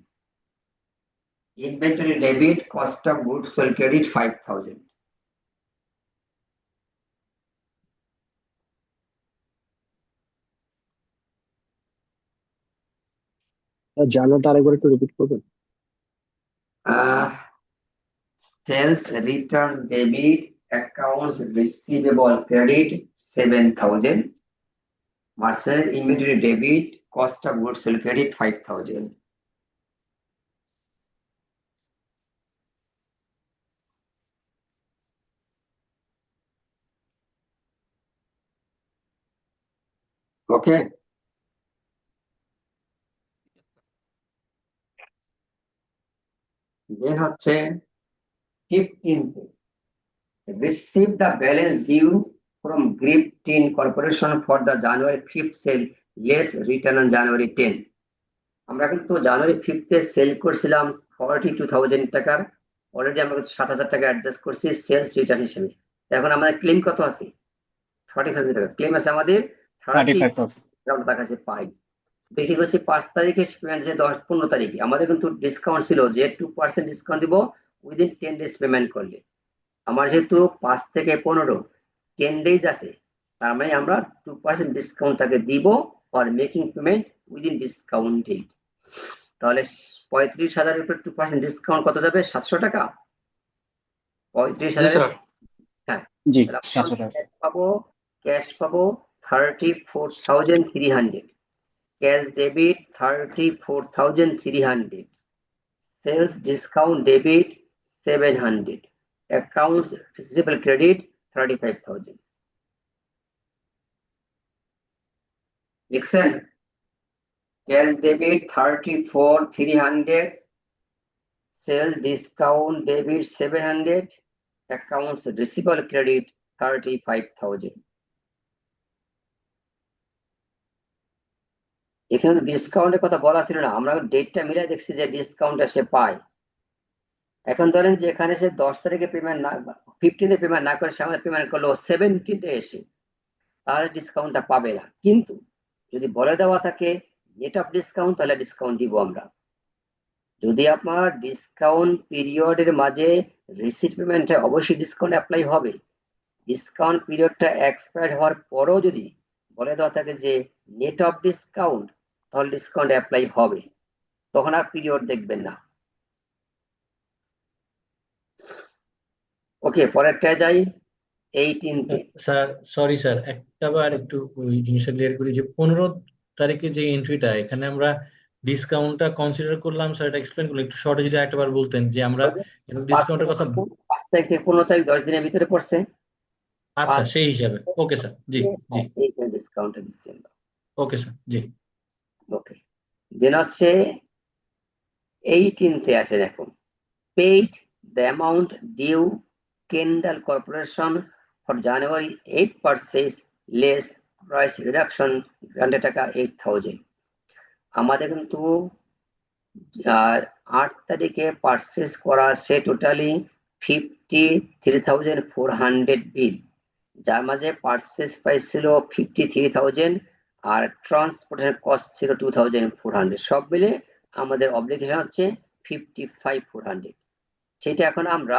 Inventory debit, cost of goods sold credit 5,000। জার্নালটা আরেকবার একটু রিপিট করবেন? Sales return debit accounts receivable credit 7,000, merchant inventory debit, cost of goods sold credit 5,000। Okay, then হচ্ছে 15th, receive the balance due from Griftin Corporation for the January 5th sale, less return on January 10. আমরা কিন্তু জানুয়ারি 5th এ sell করছিলাম 42,000 টাকার, already আমরা 7,000 টাকা adjust করছি sales return হিসেবে। এখন আমাদের ক্লেম কত আছে? 30,000 টাকা ক্লেম আছে আমাদের, 35,000 আমরা তার কাছে পাই। বিক্রি করছি 5 তারিখে, পেমেন্ট আছে 15 তারিখে। আমাদের কিন্তু ডিসকাউন্ট ছিল যে 2% ডিসকাউন্ট দিব উইদিন 10 ডেজ পেমেন্ট করলে। আমার যেহেতু 5 থেকে 15 10 ডেজ আছে, তার মানে আমরা 2% ডিসকাউন্ট তাকে দিব for making payment within discount date. তাহলে 35,000 এর উপর 2% ডিসকাউন্ট কত যাবে? 700 টাকা। 35,000 হ্যাঁ জি 700 টাকা ক্যাশ পাবো 34,300, cash debit 34,300, sales discount debit 700, accounts receivable credit 35,000. লিখছেন? Cash debit 34,300, sales discount debit 700, accounts receivable credit 35,000. এখানে ডিসকাউন্টের কথা বলা ছিল না, আমরা ডেটটা মিলাই দেখছি যে ডিসকাউন্টটা সে পায়। এখন ধরেন যে এখানে সে 10 তারিখে পেমেন্ট না 15 পেমেন্ট না করে সে আমাদের পেমেন্ট করলো 17 এসে, তাহলে ডিসকাউন্টটা পাবে না। কিন্তু যদি বলে দেওয়া থাকে নেট অফ ডিসকাউন্ট, তাহলে ডিসকাউন্ট দিব আমরা। যদি আপনার ডিসকাউন্ট পিরিয়ডের মাঝে রিসিট পেমেন্টে অবশ্যই ডিসকাউন্ট অ্যাপ্লাই হবে। ডিসকাউন্ট পিরিয়ডটা এক্সপায়ার হওয়ার পরেও যদি বলে দেওয়া থাকে যে নেট অফ ডিসকাউন্ট, তাহলে ডিসকাউন্ট অ্যাপ্লাই হবে, তখন আর পিরিয়ড দেখবেন না। ওকে, পরেরটা যাই 18th। স্যার সরি স্যার, একটা বার একটু ওই জিনিসটা ক্লিয়ার করি যে 15 তারিখে যে এন্ট্রিটা, এখানে আমরা ডিসকাউন্টটা কনসিডার করলাম স্যার, এটা এক্সপ্লেইন করুন একটু শর্টে যদি একবার বলতেন যে আমরা ডিসকাউন্টের কথা। 5 তারিখ থেকে 15 তারিখ 10 দিনের ভিতরে পড়ছে। আচ্ছা সেই হিসাবে ওকে স্যার, জি জি এইখানে ডিসকাউন্টটা দিচ্ছি আমরা। ওকে স্যার জি ওকে, দেন হচ্ছে 18th আছে, দেখুন paid the amount due Kendall Corporation for January 8 purchase less price reduction granted টাকা 8,000। আমাদের কিন্তু 8 তারিখে পারচেজ করা আছে টোটালি 53,400 বিল, যার মাঝে পারচেজ প্রাইস ছিল 53,000 আর ট্রান্সপোর্টেশন কস্ট ছিল 2,400, সব মিলে আমাদের অব্লিগেশন হচ্ছে 55,400। সেটা এখন আমরা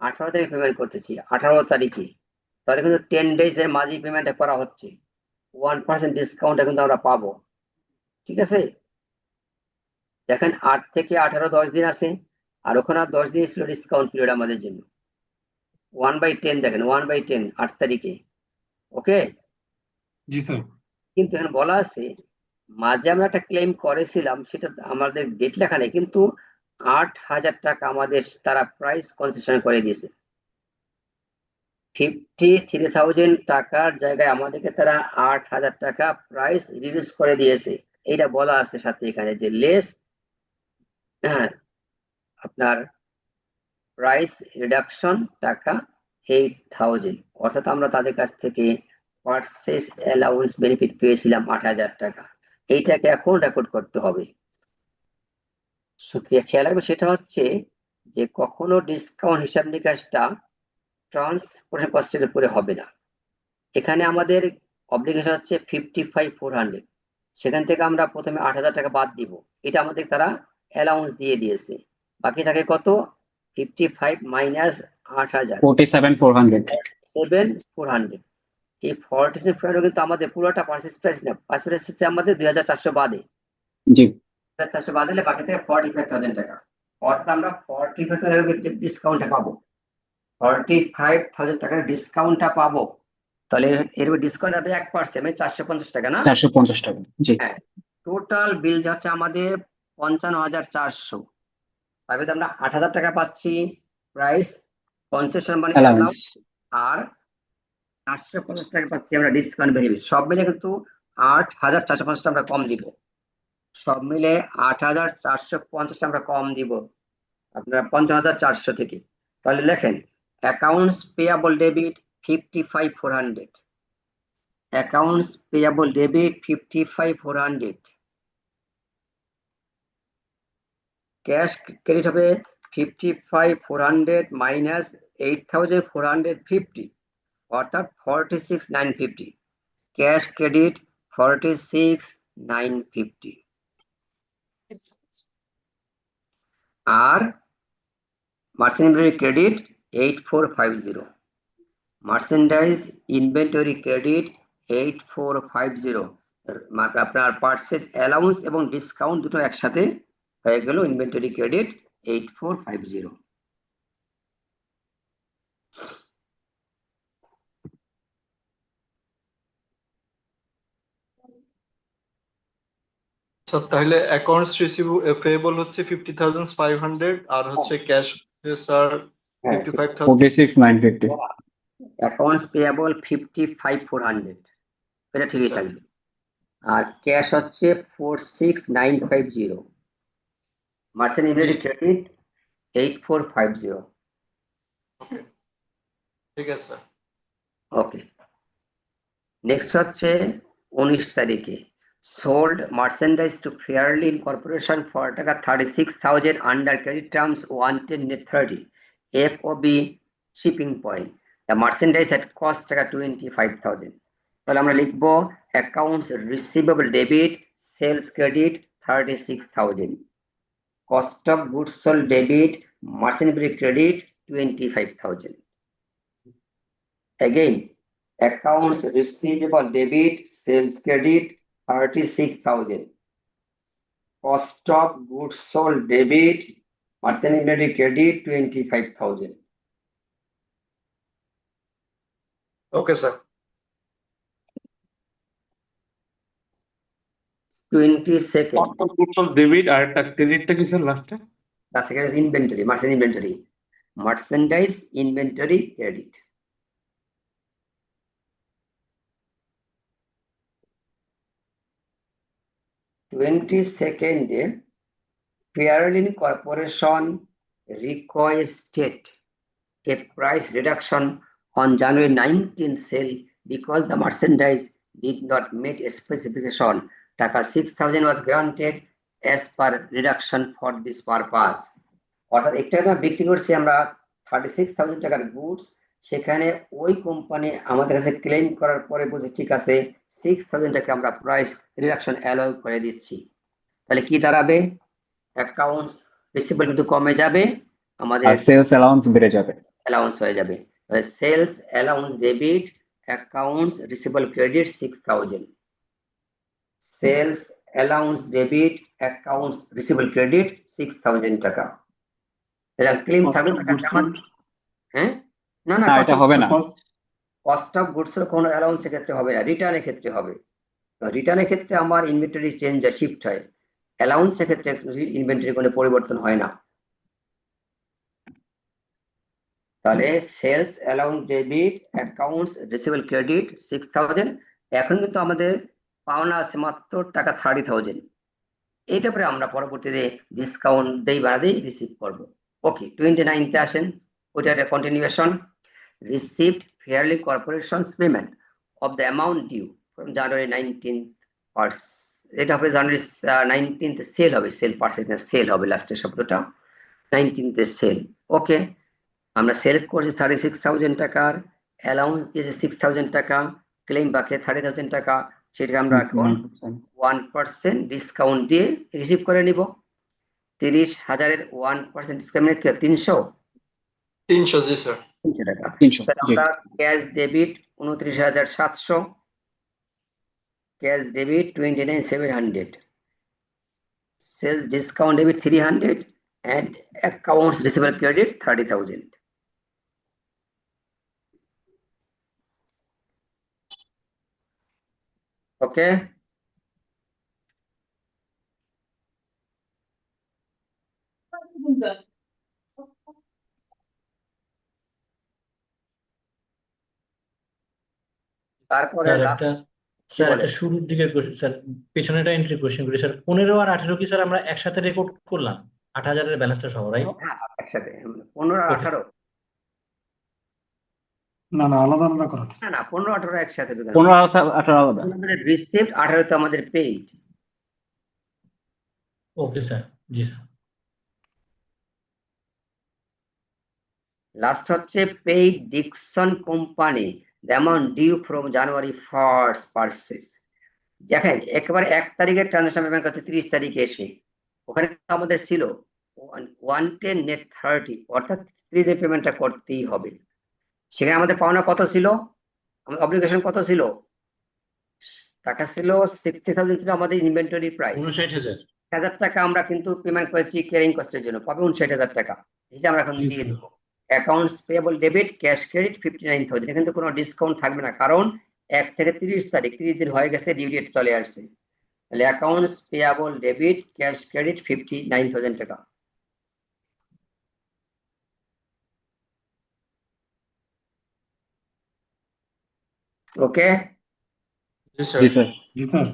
18 তারিখে পেমেন্ট করতেছি, 18 তারিখে, তাহলে কিন্তু 10 ডেজ এর মাঝে পেমেন্টটা করা হচ্ছে, 1% ডিসকাউন্টটা কিন্তু আমরা পাবো। ঠিক আছে, দেখেন 8 থেকে 18 10 দিন আছে, আর ওখানে 10 দিন ছিল ডিসকাউন্ট পিরিয়ড আমাদের জন্য। 1/10 দেখেন 1/10 8 তারিখে, ওকে। জি স্যার। কিন্তু এখানে বলা আছে মাঝে আমরা একটা ক্লেম করেছিলাম, সেটা আমাদের ডেট লেখা নেই, কিন্তু 8,000 টাকা আমাদের তারা প্রাইস কনসেশন করে দিয়েছে। 53,000 টাকার জায়গায় আমাদেরকে তারা 8,000 টাকা প্রাইস রিডিউস করে দিয়েছে। এটা বলা আছে সাথে এখানে যে লেস আপনার প্রাইস রিডাকশন টাকা 8,000, অর্থাৎ আমরা তাদের কাছ থেকে পারচেজ অ্যালাউন্স বেনিফিট পেয়েছিলাম 8,000 টাকা। এইটাকে এখন রেকর্ড করতে হবে। খেয়াল রাখবে সেটা হচ্ছে যে কখনো ডিসকাউন্ট হিসাব নিকাশটা ট্রান্সপোর্টেশন কস্টের উপরে হবে না। এখানে আমাদের অব্লিগেশন হচ্ছে 55,400, সেখান থেকে আমরা প্রথমে 8,000 টাকা বাদ দিব, এটা আমাদের তারা অ্যালাউন্স দিয়ে দিয়েছে। বাকি থাকে কত? 55 মাইনাস 8,000, 47,400। 47,400। এই 47,400 কিন্তু আমাদের পুরোটা পারচেজ প্রাইস না, পারচেজ প্রাইস হচ্ছে আমাদের 2,400 বাদে। জি 2,400 বাদ দিলে বাকি থেকে 45,000 টাকা, অর্থাৎ আমরা 45,000 ডিসকাউন্টটা পাবো। 45,000 টাকার ডিসকাউন্টটা পাবো। তাহলে এর ডিসকাউন্ট হবে 1%, মানে 450 টাকা না? 450 টাকা। জি হ্যাঁ, টোটাল বিল যাচ্ছে আমাদের 55,400। তারপরে আমরা 8,000 টাকা পাচ্ছি প্রাইস কনসেশন মানে অ্যালাউন্স। আর 450 টাকা পাচ্ছি আমরা ডিসকাউন্ট বেনিফিট। সব মিলে কিন্তু 8,450 আমরা কম দিব। সব মিলে 8,450 আমরা কম দিব আপনার 55,400 থেকে। তাহলে লেখেন accounts payable debit 55,400, accounts payable debit 55,400, cash credit হবে 55,400 মাইনাস 8,450, অর্থাৎ 46,950। ক্যাশ ক্রেডিট 46,950 আর merchandise credit 8,450, merchandise inventory credit 8,450, আপনার পারচেজ অ্যালাউন্স এবং ডিসকাউন্ট দুটো একসাথে হয়ে গেল ইনভেন্টরি ক্রেডিট 8,450। তাহলে অ্যাকাউন্টস পেয়েবল হচ্ছে 50,500 আর হচ্ছে ক্যাশ স্যার 55,000। 46,950। অ্যাকাউন্টস পেয়াবল 55,400, এটা ঠিকই থাকবে। আর ক্যাশ হচ্ছে 46,950, মার্চেন্ট ইনভেন্টরি ক্রেডিট 8,450। ঠিক আছে স্যার। ওকে, নেক্সট হচ্ছে 19 তারিখে sold merchandise to Fairlane Corporation for টাকা 36,000 under credit terms 110 net 30 FOB shipping point. The merchandise had cost টাকা 25,000. তাহলে আমরা লিখবো accounts receivable debit sales credit 36,000, cost of goods sold debit merchandise credit 25,000. Again, accounts receivable debit sales credit 36,000, cost of goods sold debit merchandise credit 25,000. Okay sir. 22nd debit আর একটা ক্রেডিটটা কি sir লাস্টে? the second is inventory, merchandise inventory credit. Twenty-second, Fairlane Corporation requested a price reduction on January 19th sale because the merchandise did not meet a specification. Taka 6,000 was granted as per reduction for this purpose. অর্থাৎ একটা আমরা বিক্রি করছি আমরা 36,000 টাকার goods, সেখানে ওই company আমাদের কাছে ক্লেম করার পরে বলছে ঠিক আছে 6,000 টাকা আমরা প্রাইস রিডাকশন অ্যালাউ করে দিচ্ছি। তাহলে কি দাঁড়াবে? অ্যাকাউন্টস রিসিভেবল কিন্তু কমে যাবে, আমাদের আর সেলস অ্যালাউন্স বেড়ে যাবে। অ্যালাউন্স হয়ে যাবে। Sales allowance debit accounts receivable credit 6,000, sales allowance debit accounts receivable credit 6,000 টাকা। ক্লেম থাকবে cost of goods sold, হ্যাঁ না না এটা হবে না। কস্ট অফ গুডস এর কোনো অ্যালাউন্স ক্ষেত্রে হবে না, রিটার্নের ক্ষেত্রে হবে। রিটার্নের ক্ষেত্রে আমার ইনভেন্টরি চেঞ্জ হয়, শিফট হয়। অ্যালাউন্স এর ক্ষেত্রে ইনভেন্টরি কোনো পরিবর্তন হয় না। তাহলে sales allowance debit, accounts receivable credit 6000। এখন কিন্তু আমাদের পাওনা আছে মাত্র টাকা 30,000। এইটা পরে আমরা পরবর্তীতে ডিসকাউন্ট দেই বা দেই রিসিভ করবো। ওকে, 29তে আসেন, ওইটা একটা continuation. Received fairly corporations payment of the amount due from January 19 এটা হবে জানুয়ারি 19 সেল হবে, সেল পারচেজ না সেল হবে লাস্টের শব্দটা, 19 সেল। ওকে, আমরা সেল করছি 36,000 টাকার, অ্যালাউন্স দিয়েছে 6,000 টাকা, ক্লেম বাকি 30,000 টাকা, সেটাকে আমরা এখন 1% ডিসকাউন্ট দিয়ে রিসিভ করে নিব। 30,000-এর 1% ডিসকাউন্ট 300 জি স্যার। 300 টাকা। 300 তাহলে আমরা cash debit 29,700, cash debit 29,700, sales discount debit 300 and accounts receivable credit 30,000. Okay, তারপরে স্যার একটা শুরুর দিকে স্যার পেছনেটা এন্ট্রি কোশ্চেন করি স্যার। 15 আর 18 কি স্যার আমরা একসাথে রেকর্ড করলাম 8,000-এর ব্যালেন্সটা সহ, রাইট? হ্যাঁ একসাথে 15 আর 18। না না, আলাদা আলাদা করা হয়েছে। না না, 15-18 একসাথে 15-18 আলাদা। আমাদের রিসিভড, 18 তো আমাদের পেইড। ওকে স্যার, জি স্যার। লাস্ট হচ্ছে paid Dixon company the amount due from January 1st purchase. দেখেন একেবারে 1 তারিখের ট্রানজাকশন পেমেন্ট করতে 30 তারিখে এসে ওখানে আমাদের ছিল 110 নেট 30, অর্থাৎ 30 দিন পেমেন্টটা করতেই হবে। সেখানে আমাদের পাওনা কত ছিল, আমাদের অব্লিগেশন কত ছিল, টাকা ছিল 60,000 ছিল আমাদের ইনভেন্টরি প্রাইস। 59,000 টাকা আমরা কিন্তু পেমেন্ট করেছি ক্যারিং কস্টের জন্য, পাবে 59,000 টাকা। এই যে আমরা এখন দিয়ে দেবো। Accounts payable debit cash credit 59,000, এখানে কিন্তু কোনো ডিসকাউন্ট থাকবে না, কারণ 1 থেকে 30 তারিখ 30 দিন হয়ে গেছে, ডিউ ডেট চলে আসছে। তাহলে accounts payable debit cash credit 59,000 টাকা। ওকে, জি জি স্যার। জি স্যার।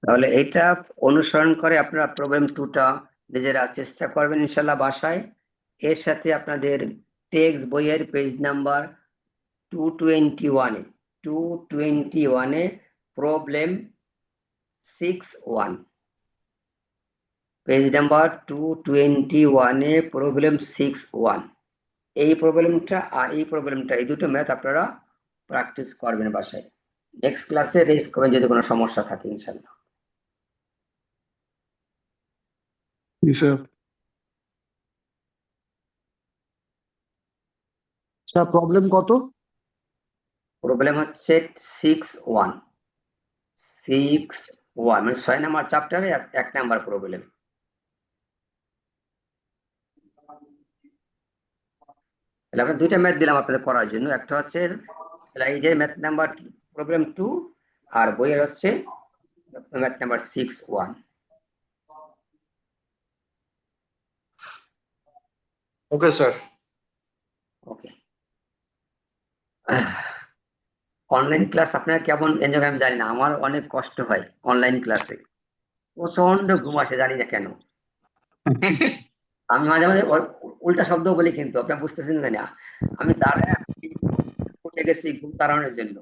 তাহলে এটা অনুসরণ করে আপনারা প্রবলেম 2টা নিজেরা চেষ্টা করবেন ইনশাল্লাহ বাসায়। এর সাথে আপনাদের টেক্সট বইয়ের পেজ নাম্বার 221-এ প্রবলেম 6-1, পেজ নাম্বার 221-এ প্রবলেম 6-1, এই প্রবলেমটা আর এই প্রবলেমটা, এই দুটো ম্যাথ আপনারা প্র্যাকটিস করবেন বাসায়। নেক্সট ক্লাসে রেজ করবেন যদি কোনো সমস্যা থাকে ইনশাল্লাহ। স্যার প্রবলেম কত? প্রবলেম হচ্ছে 6-1, মানে 6 নাম্বার চ্যাপ্টারে 1 নাম্বার প্রবলেম। তাহলে আমরা 2টা ম্যাথ দিলাম আপনাদের করার জন্য, একটা হচ্ছে স্লাইডের ম্যাথ নাম্বার প্রবলেম 2 আর বইয়ের হচ্ছে math number 6-1। Okay sir. Okay, online class আপনারা কেমন এনজয় করেন জানি না, আমার অনেক কষ্ট হয় অনলাইন ক্লাসে, প্রচন্ড ঘুম আসে জানি না কেন। আমি মাঝে মাঝে উল্টা শব্দ বলি, কিন্তু আপনারা বুঝতেছেন না, আমি দাঁড়ায় আছি উঠে গেছি ঘুম তাড়ানোর জন্য,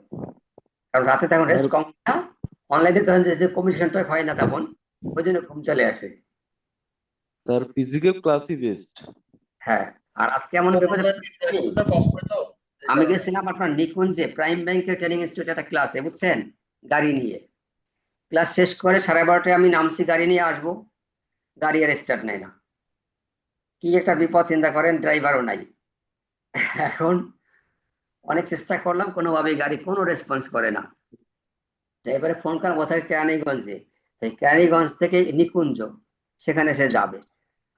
কারণ রাতে তখন রেস্ট কম না, অনলাইনে তখন যে কমিশনটা হয় না তেমন, ওই জন্য ঘুম চলে আসে। স্যার ফিজিক্যাল ক্লাসই বেস্ট। হ্যাঁ, আর আজকে এমন ব্যাপারে আমি গেছিলাম আপনার নিকুঞ্জে প্রাইম ব্যাংকের ট্রেনিং ইনস্টিটিউটে একটা ক্লাসে, বুঝছেন, গাড়ি নিয়ে ক্লাস শেষ করে 12:30টায় আমি নামছি গাড়ি নিয়ে আসবো, গাড়ি আর স্টার্ট নেয় না, কি একটা বিপদ চিন্তা করেন, ড্রাইভারও নাই। এখন অনেক চেষ্টা করলাম, কোনোভাবেই গাড়ি কোনো রেসপন্স করে না। ড্রাইভারে ফোন করা কোথায়, কেরানীগঞ্জে, সেই কেরানীগঞ্জ থেকে নিকুঞ্জ, সেখানে সে যাবে।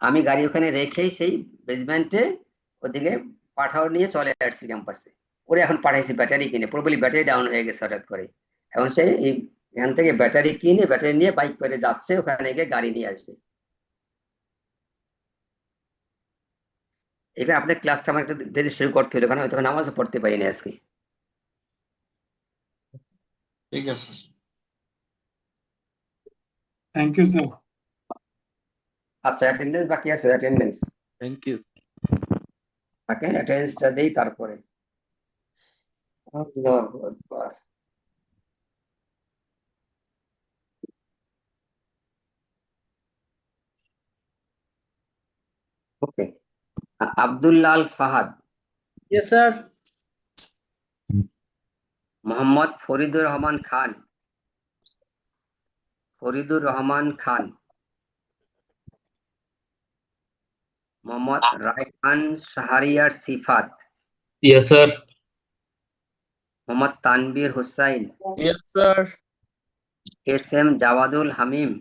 আমি গাড়ি ওখানে রেখেই সেই বেসমেন্টে ওদিকে পাঠাও নিয়ে চলে আসছি ক্যাম্পাসে। ওরে এখন পাঠাইছি ব্যাটারি কিনে, প্রবলি ব্যাটারি ডাউন হয়ে গেছে হঠাৎ করে। এখন সে এখান থেকে ব্যাটারি কিনে ব্যাটারি নিয়ে বাইক করে যাচ্ছে, ওখানে গিয়ে গাড়ি নিয়ে আসবে। এবার আপনার ক্লাসটা আমার একটু দেরি শুরু করতে হলো, কারণ হয়তো নামাজও পড়তে পারিনি আজকে। ঠিক আছে। Thank you sir. আচ্ছা, অ্যাটেন্ডেন্স বাকি আছে, অ্যাটেন্ডেন্স থ্যাংক ইউ। থাকেন, অ্যাটেন্ডেন্সটা দেই তারপরে। আল্লাহু আকবার। Okay, Abdullah Al Fahad, yes sir. Mohammad Faridur Rahman Khan, Faridur Rahman Khan, Mohammad Raihan Shahriar Sifat, yes sir. Mohammad Tanvir Hussain, yes sir. S M Jawadul Hamim,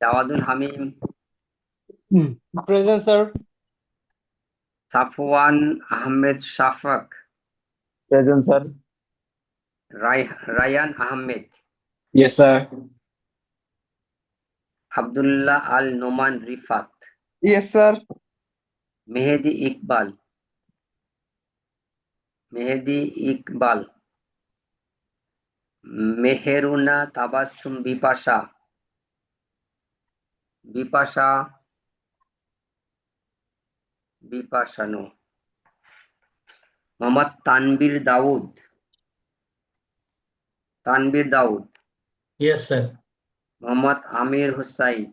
Jawadul Hamim, present sir. Safwan Ahmed Shafak, present sir. Rayan Ahmed, yes sir. Abdullah Al Noman Rifat, yes sir. Mehedi Iqbal, Mehedi Iqbal, Meheruna Tabassum Bipasha, Bipasha, বিপাশানো, মোহাম্মদ তানবীর দাউদ, তানবীর দাউদ, ইয়েস স্যার। মোহাম্মদ আমির হুসাইন,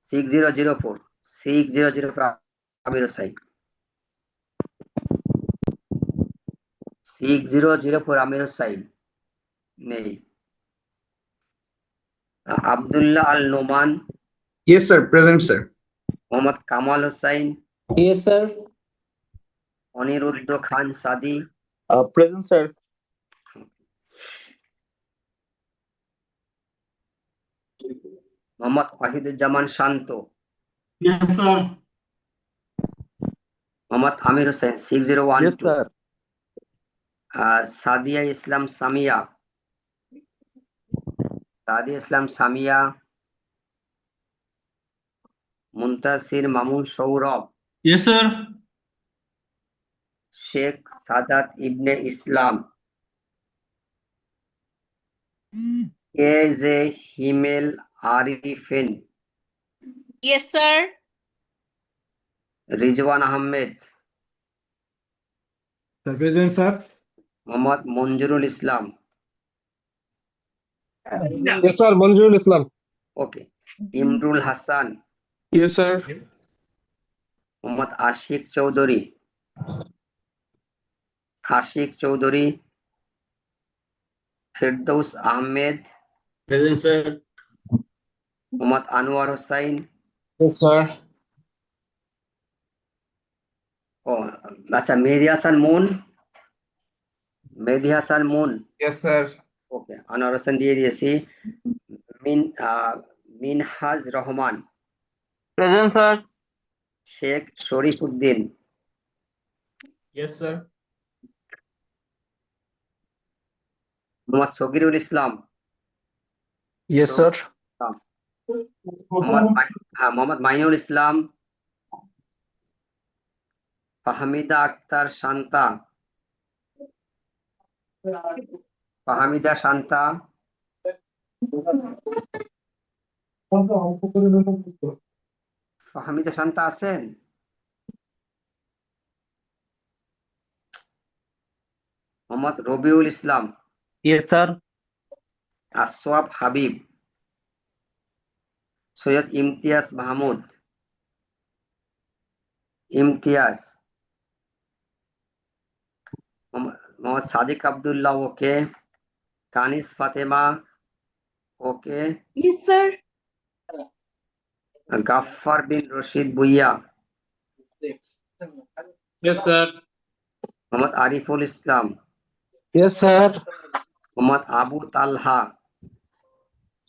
6004, 6004 আমির হুসাইন, 6004 আমির হুসাইন নেই। Abdullah Al Noman, Yes, sir. Present, sir. Mohammad Kamal Hussain, yes sir. Aniruddha Khan Sadi, present sir. Mohammad Wahiduzzaman Shanto, yes sir. Mohammad Amir Hossain, 6012, sir. Sadia Islam Samia, Sadia Islam Samia, Muntasir Mamun Sourav, yes sir. Sheikh Sadat Ibne Islam, A J Himel Arifin, Yes, sir. Rizwan Ahmed, sir present sir. Mohammad Manjurul Islam, Yes, sir. Manjurul Islam. Okay, Imrul Hasan, Yes, sir. Mohammad Ashiq Chowdhury, Ashiq Chowdhury, Firdous Ahmed, Present, sir. Mohammad Anwar Hossain, yes sir. ও আচ্ছা, Mehedi Hasan Moon, Mehedi Hasan Moon, yes sir. Okay, Anwar Hossain দিয়ে দিয়েছি। Minhaj Rahman, present sir. Sheikh Sharif Uddin, yes sir. Mohammad Sagirul Islam, yes sir. Mohammad Mainul Islam, Fahmida Akter Shanta, Fahmida Shanta, Fahmida Shanta আছেন? Mohammad Rabiul Islam, yes sir. Aswab Habib, Syed Imtiaz Mahmud, Imtiaz, Mohammad Sadiq Abdullah, okay, Kanis Fatema, okay, Yes, sir. Gaffar Bin Rashid Bhuiyan, Yes, sir. Mohammad Ariful Islam, yes sir. Mohammad Abu Talha,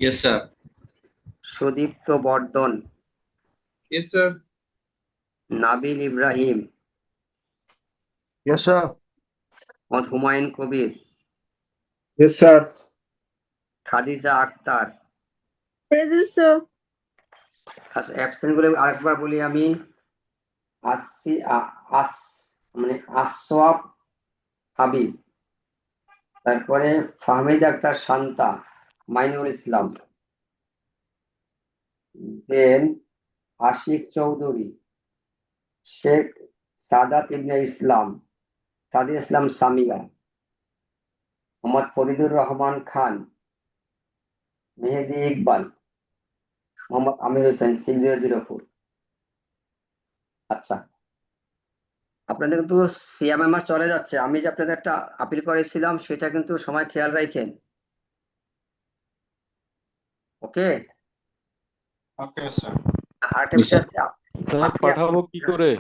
Yes, sir. Sudipta Bardhan, Yes, sir. Nabil Ibrahim, Yes, sir. Mohammad Humayun Kabir, Yes, sir. Khadija Akter. Present, sir. আচ্ছা, absent গুলো আরেকবার বলি আমি। আসওয়াব হাবিব, তারপরে ফাহমিদ আক্তার শান্তা, মাইনুল ইসলাম, দেন আশিক চৌধুরী, শেখ সাদাত ইবনে ইসলাম, সাদি ইসলাম সামিয়া, মোহাম্মদ ফরিদুর রহমান খান, মেহেদি ইকবাল, মোহাম্মদ আমির হোসেন 6004। আচ্ছা, আপনাদের কিন্তু সিএমএ মাস চলে যাচ্ছে। আমি যে আপনাদের একটা আপিল করেছিলাম সেটা কিন্তু সময় খেয়াল রাখেন। ওকে, Okay, sir. আরেকটা জি, বিষয় স্যার। হচ্ছে স্যার পাঠাবো কি করে?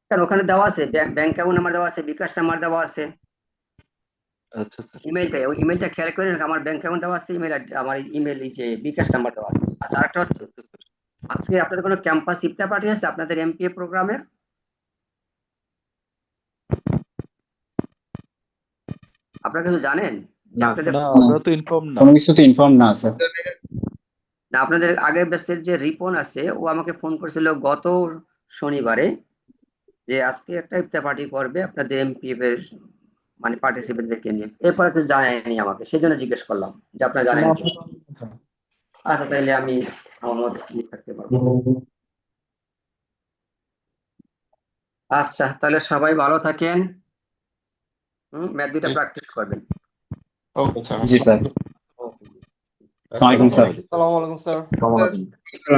স্যার ওখানে দেওয়া আছে, ব্যাংক অ্যাকাউন্ট নাম্বার দেওয়া আছে, বিকাশ নাম্বার দেওয়া আছে, আচ্ছা স্যার। ইমেলটা, ওই ইমেলটা খেয়াল করেন। আমার ব্যাংক অ্যাকাউন্ট দেওয়া আছে, আমার ইমেল এই যে বিকাশ নাম্বার দেওয়া আছে। আচ্ছা, আরেকটা হচ্ছে আজকে আপনাদের কোনো ক্যাম্পাস ইফতার পার্টি আছে আপনাদের এমপিএ প্রোগ্রামের? আপনারা কিছু জানেন যে না, আপনাদের না আমরা তো ইনফর্ম না। কোনো কিছু তো ইনফর্ম না স্যার। না, আপনাদের আগের ব্যাচের যে রিপন আছে ও আমাকে ফোন করেছিল গত শনিবারে যে আজকে একটা ইফতার পার্টি করবে আপনাদের এমপিএফ এর মানে পার্টিসিপেন্টদেরকে নিয়ে। এরপরে কিছু জানায়নি আমাকে, সেই জন্য জিজ্ঞেস করলাম যে আপনারা জানেন কি? আচ্ছা, তাহলে আমি আমার মতো থাকতে পারবো। আচ্ছা, তাহলে সবাই ভালো থাকেন। ম্যাথ দুইটা প্র্যাকটিস করবেন। Okay, sir. জি স্যার। ওকে। আসসালামু আলাইকুম স্যার। Assalamu alaikum, sir. আসসালামু আলাইকুম। Sir,